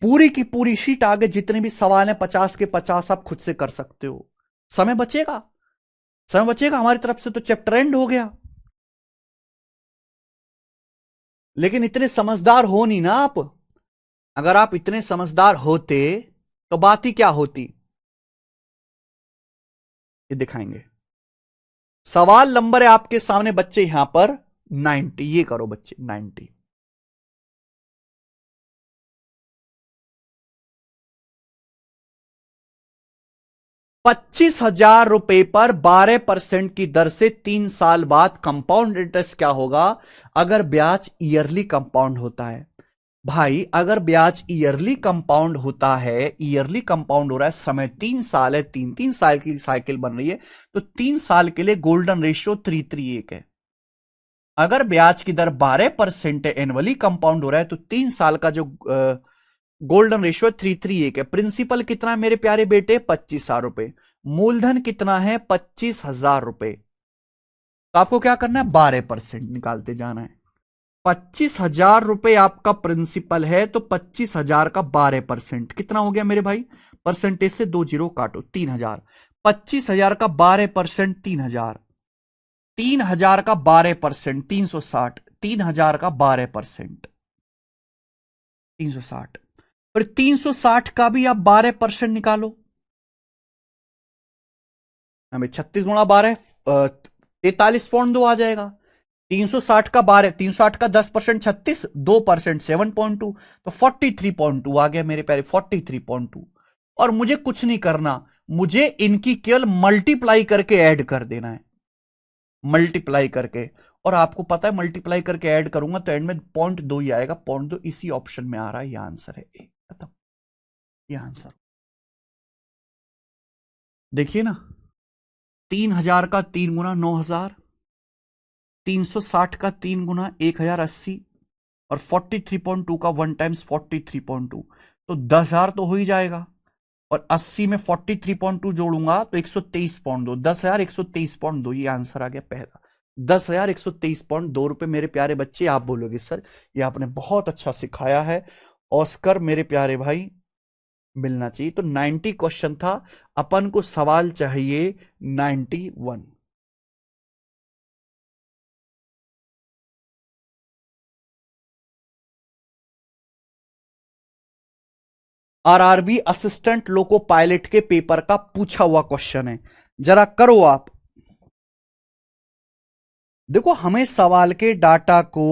पूरी की पूरी शीट आगे जितने भी सवाल हैं 50 के 50 आप खुद से कर सकते हो। समय बचेगा, समय बचेगा, हमारी तरफ से तो चैप्टर एंड हो गया। लेकिन इतने समझदार हो नहीं ना आप। अगर आप इतने समझदार होते तो बात ही क्या होती, ये दिखाएंगे। सवाल नंबर है आपके सामने बच्चे यहां पर 90। ये करो बच्चे 90। 25,000 रुपए पर 12% की दर से 3 साल बाद कंपाउंड इंटरेस्ट क्या होगा अगर ब्याज ईयरली कंपाउंड होता है? भाई अगर ब्याज ईयरली कंपाउंड होता है, ईयरली कंपाउंड हो रहा है, समय 3 साल है, 3 3 साल की साइकिल बन रही है, तो 3 साल के लिए गोल्डन रेशियो 3:3 है। अगर ब्याज की दर 12% है, एनुअली कंपाउंड हो रहा है, तो 3 साल का जो गोल्डन रेशियो 3:3 है। प्रिंसिपल कितना है मेरे प्यारे बेटे? 25,000 रुपए। मूलधन कितना है? 25,000 रुपए। तो आपको क्या करना है? 12% निकालते जाना है। 25,000 रुपए आपका प्रिंसिपल है, तो 25,000 का 12% कितना हो गया मेरे भाई? परसेंटेज से 2 जीरो काटो, 3,000। 25,000 का 12% 3,000। 3,000 का 12% 360। 3,000 का 12% 360। फिर 360 का भी आप 12% निकालो। हमें 36 गुणा 12 43.2 आ जाएगा। 360 का 12, 360 का 10%, 36, 2% 7.2, तो 43.2 आ गया मेरे प्यारे, 43.2। और मुझे कुछ नहीं करना, मुझे इनकी केवल मल्टीप्लाई करके ऐड कर देना है, मल्टीप्लाई करके। और आपको पता है मल्टीप्लाई करके ऐड करूंगा तो एंड में 0.2 ही आएगा। 0.2 इसी ऑप्शन में आ रहा है, ये आंसर है ए। खत्म, ये आंसर। देखिए ना, 3,000 का 3 गुना 9,000, 360 का 3 गुना 1,080, और 43.2 का 1 टाइम्स 43.2, तो 10,000 तो हो ही जाएगा। और 80 में 43.2 जोड़ूंगा तो 123.2, 10,123.2, ये आंसर आ गया पहला। 10,123.2 रुपए मेरे प्यारे बच्चे। आप बोलोगे सर ये आपने बहुत अच्छा सिखाया है, ऑस्कर मेरे प्यारे भाई मिलना चाहिए। तो 90 क्वेश्चन था, अपन को सवाल चाहिए 91। आरआरबी असिस्टेंट लोको पायलट के पेपर का पूछा हुआ क्वेश्चन है, जरा करो आप। देखो हमें सवाल के डाटा को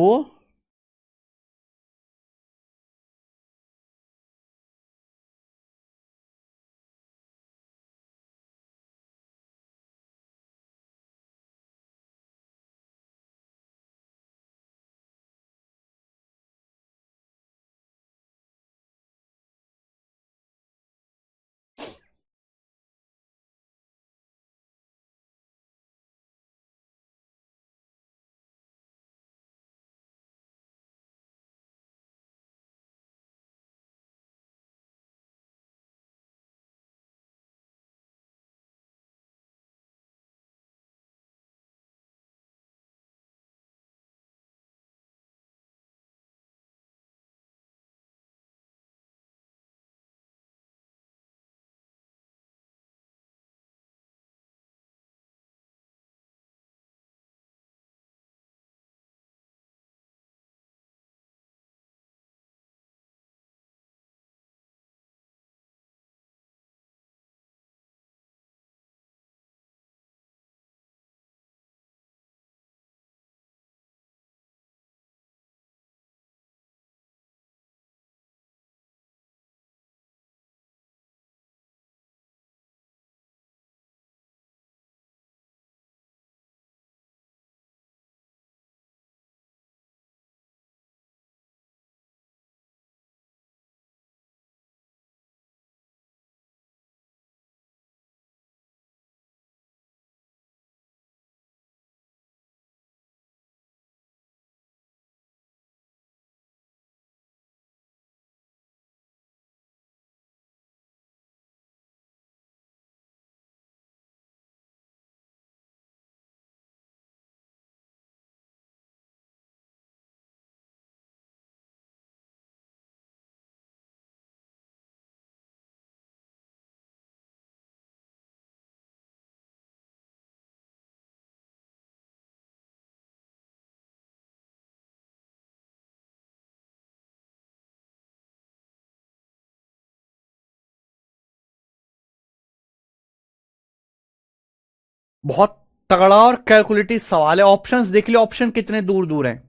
बहुत तगड़ा और कैलकुलेटिव सवाल है। ऑप्शंस देख लियो, ऑप्शन कितने दूर दूर हैं।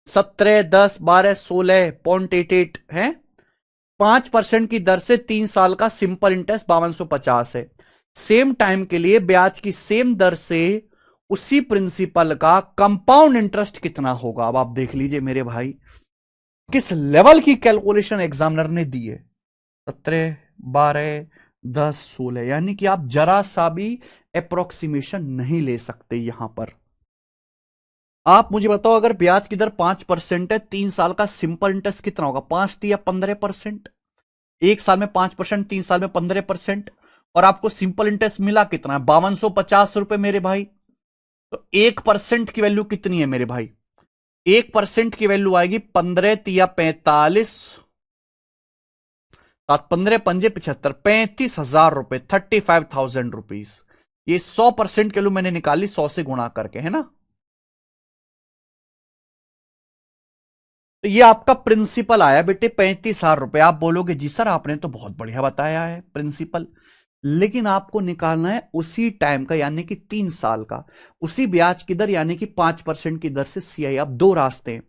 17, 10, 12, 16.88 है। 5% की दर से 3 साल का सिंपल इंटरेस्ट 5250 है। सेम टाइम के लिए ब्याज की सेम दर से उसी प्रिंसिपल का कंपाउंड इंटरेस्ट कितना होगा? अब आप देख लीजिए मेरे भाई, किस लेवल की कैलकुलेशन एग्जामिनर ने दी है। 17, 12, 10, 16, यानी कि आप जरा सा भी अप्रोक्सीमेशन नहीं ले सकते यहां पर। आप मुझे बताओ, अगर ब्याज की दर 5% है, 3 साल का सिंपल इंटरेस्ट कितना होगा? 5 या 15%। 1 साल में 5%, 3 साल में 15%। और आपको सिंपल इंटरेस्ट मिला कितना? 5250 रुपए मेरे भाई। तो 1% की वैल्यू कितनी है मेरे भाई? 1% की वैल्यू आएगी 15 × 45, 15 × 5 = 75, 35,000 रुपए, 35,000 रुपीज। ये 100% के लिए मैंने निकाली, 100 से गुणा करके, है ना। तो ये आपका प्रिंसिपल आया बेटे 35,000 रुपए। आप बोलोगे जी सर आपने तो बहुत बढ़िया बताया है प्रिंसिपल, लेकिन आपको निकालना है उसी टाइम का, यानी कि 3 साल का, उसी ब्याज की दर यानी कि 5% की दर से सीआई। आप दो रास्ते हैं,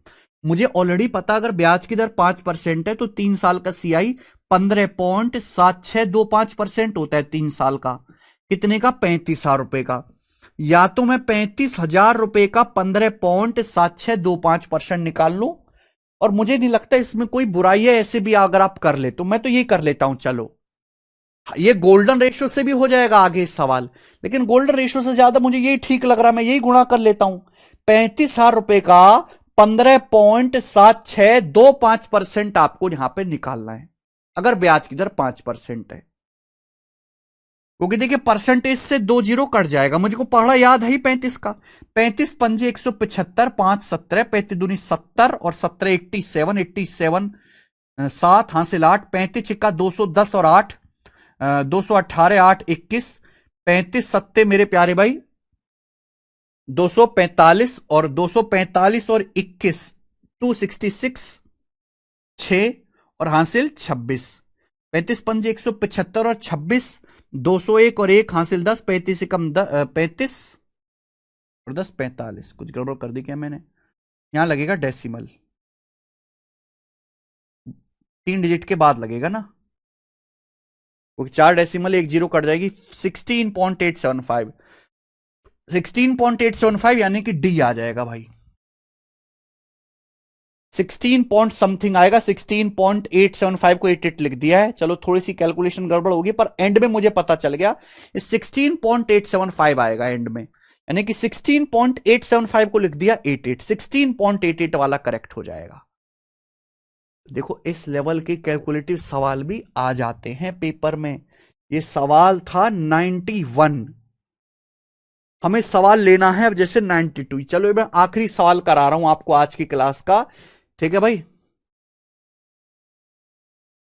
मुझे ऑलरेडी पता अगर ब्याज की दर 5% है तो 3 साल का सीआई 15.7625% होता है 3 साल का। कितने का? 35,000 रुपए का। या तो मैं 35,000 रुपए का 15.7625% निकाल लूं, और मुझे नहीं लगता इसमें कोई बुराई है, ऐसे भी अगर आप कर ले तो मैं तो ये कर लेता हूं। चलो ये गोल्डन रेशियो से भी हो जाएगा आगे इस सवाल, लेकिन गोल्डन रेशियो से ज्यादा मुझे यही ठीक लग रहा है, मैं यही गुणा कर लेता हूं। 35,000 रुपए का 15.7625% आपको यहां पे निकालना है अगर ब्याज की दर 5% है। क्योंकि देखिए परसेंटेज से 2 जीरो कट जाएगा, मुझको पढ़ना याद है ही 35 का। 35 × 5 = 175, 5 17, 35 दूनी 70 और 17 87, 87 7 हासिल 8, 35 × 210 और 8 218, 8 21, 35 सत्ते मेरे प्यारे भाई 245, और 245 और 21 266, 6 और हासिल 26। 35 × 5 = 175 और 26, 201 और 1 हासिल 10, 35 से कम 35 और 10 45। कुछ गड़बड़ कर दी क्या मैंने? यहां लगेगा डेसिमल, 3 डिजिट के बाद लगेगा ना, क्योंकि 4 डेसिमल 1 जीरो कट जाएगी। 16.875, 16.875 यानी कि डी आ जाएगा भाई। 16 पॉइंट समथिंग आएगा, 16.875 को 88 लिख दिया है। चलो थोड़ी सी कैलकुलेशन गड़बड़ होगी, पर एंड में मुझे पता चल गया 16.875 आएगा एंड में, यानी कि 16.875 को लिख दिया 88, 16.88 वाला करेक्ट हो जाएगा। देखो इस लेवल के कैलकुलेटिव सवाल भी आ जाते हैं पेपर में। ये सवाल था 91, हमें सवाल लेना है अब जैसे 92। चलो मैं आखिरी सवाल करा रहा हूं आपको आज की क्लास का, ठीक है भाई।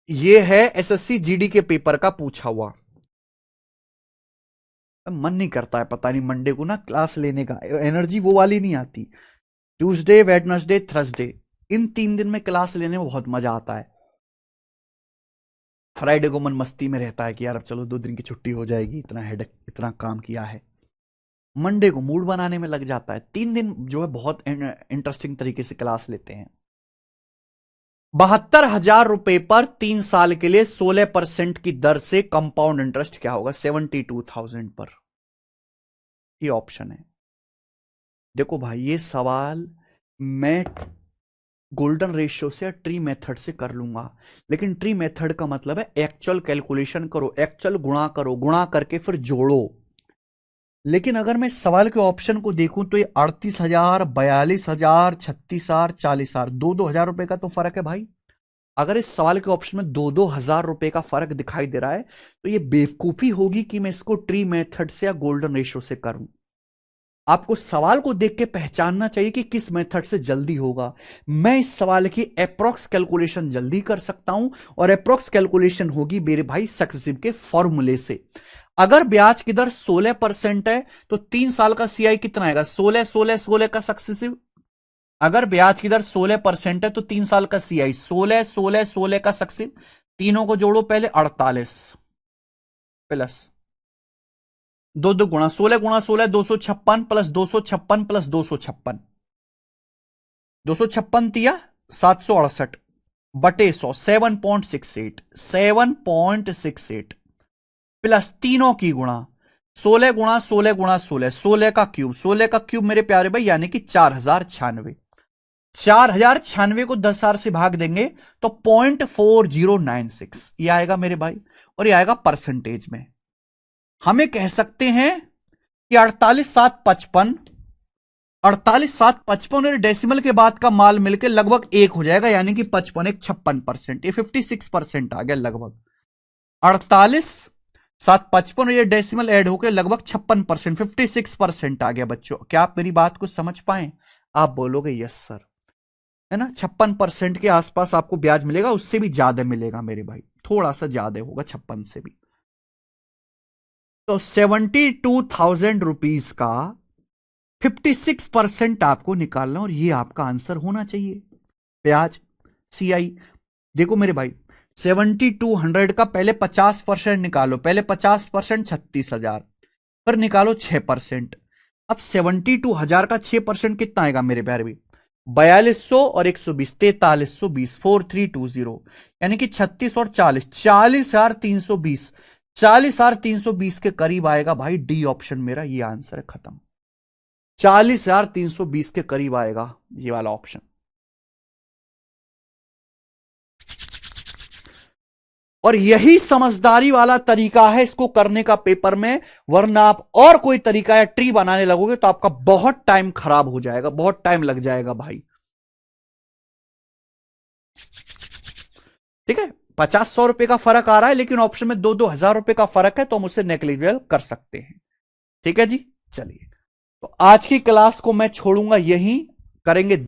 ये है एसएससी जीडी के पेपर का पूछा हुआ। मन नहीं करता है पता नहीं मंडे को ना क्लास लेने का, एनर्जी वो वाली नहीं आती। ट्यूसडे, वेडनेसडे, थर्सडे, इन 3 दिन में क्लास लेने में बहुत मजा आता है। फ्राइडे को मन मस्ती में रहता है कि यार अब चलो 2 दिन की छुट्टी हो जाएगी, इतना हेडेक, इतना काम किया है। मंडे को मूड बनाने में लग जाता है। 3 दिन जो है बहुत इंटरेस्टिंग तरीके से क्लास लेते हैं। 72,000 रुपए पर 3 साल के लिए 16% की दर से कंपाउंड इंटरेस्ट क्या होगा? 72,000 पर। ये ऑप्शन है। देखो भाई ये सवाल मैं गोल्डन रेशियो से या ट्री मेथड से कर लूंगा, लेकिन ट्री मेथड का मतलब है एक्चुअल कैलकुलेशन करो, एक्चुअल गुणा करो, गुणा करके फिर जोड़ो। लेकिन अगर मैं सवाल के ऑप्शन को देखूं तो ये 38,000, 42,000, 36,000, 40,000, 2,000 रुपए का तो फर्क है भाई। अगर इस सवाल के ऑप्शन में 2,000 रुपए का फर्क दिखाई दे रहा है तो ये बेवकूफी होगी कि मैं इसको ट्री मेथड से या गोल्डन रेशियो से करूं। आपको सवाल को देख के पहचानना चाहिए कि किस मेथड से जल्दी होगा। मैं इस सवाल की अप्रोक्स कैलकुलेशन जल्दी कर सकता हूं, और अप्रोक्स कैलकुलेशन होगी मेरे भाई सक्सेसिव के फॉर्मूले से। अगर ब्याज की दर 16% है तो 3 साल का सीआई कितना आएगा? 16 16 16 का सक्सेसिव। अगर ब्याज की दर 16% है तो 3 साल का सीआई 16 16 16 का सक्सेसिव। तीनों को जोड़ो पहले, 48 प्लस 2 गुणा 16 × 16 256 प्लस 256 प्लस 256, 256 तिया 768 बटे 100, 7.68, 7.68 प्लस तीनों की गुणा 16 गुणा 16 गुणा 16, 16 का क्यूब, 16 का क्यूब मेरे प्यारे भाई यानी कि 4096। 4096 को 10,000 से भाग देंगे तो 0.4096 ये आएगा मेरे भाई, और ये आएगा परसेंटेज में। हमें कह सकते हैं कि 48,755 और डेसिमल के बाद का माल मिलकर लगभग 1 हो जाएगा, यानी कि 55 एक 56%, ये 56% आ गया लगभग। 48,755 और ये डेसिमल ऐड होकर लगभग 56%, 56% आ गया बच्चों। क्या आप मेरी बात को समझ पाए? आप बोलोगे यस सर, है ना। 56% के आसपास आपको ब्याज मिलेगा, उससे भी ज्यादा मिलेगा मेरे भाई, थोड़ा सा ज्यादा होगा 56 से भी। तो 72,000 रुपीज का 56% आपको निकालना, और ये आपका आंसर होना चाहिए। ब्याज CI देखो मेरे भाई, 7200 का पहले 50% निकालो, पहले 50% 36,000, फिर निकालो 6%। अब 72,000 का 6% कितना आएगा मेरे प्यारे भी? 4200 और 120, 4320, 4320, यानी कि 36 और 40, 40,320, 40,320 के करीब आएगा भाई। डी ऑप्शन मेरा ये आंसर है, खत्म। 40,320 के करीब आएगा ये वाला ऑप्शन। और यही समझदारी वाला तरीका है इसको करने का पेपर में, वरना आप और कोई तरीका या ट्री बनाने लगोगे तो आपका बहुत टाइम खराब हो जाएगा, बहुत टाइम लग जाएगा भाई। ठीक है, 50-100 रुपए का फर्क आ रहा है, लेकिन ऑप्शन में 2-2 हजार रुपए का फर्क है, तो हम उसे नेग्लिजिबल कर सकते हैं। ठीक है जी, चलिए, तो आज की क्लास को मैं छोड़ूंगा यहीं, करेंगे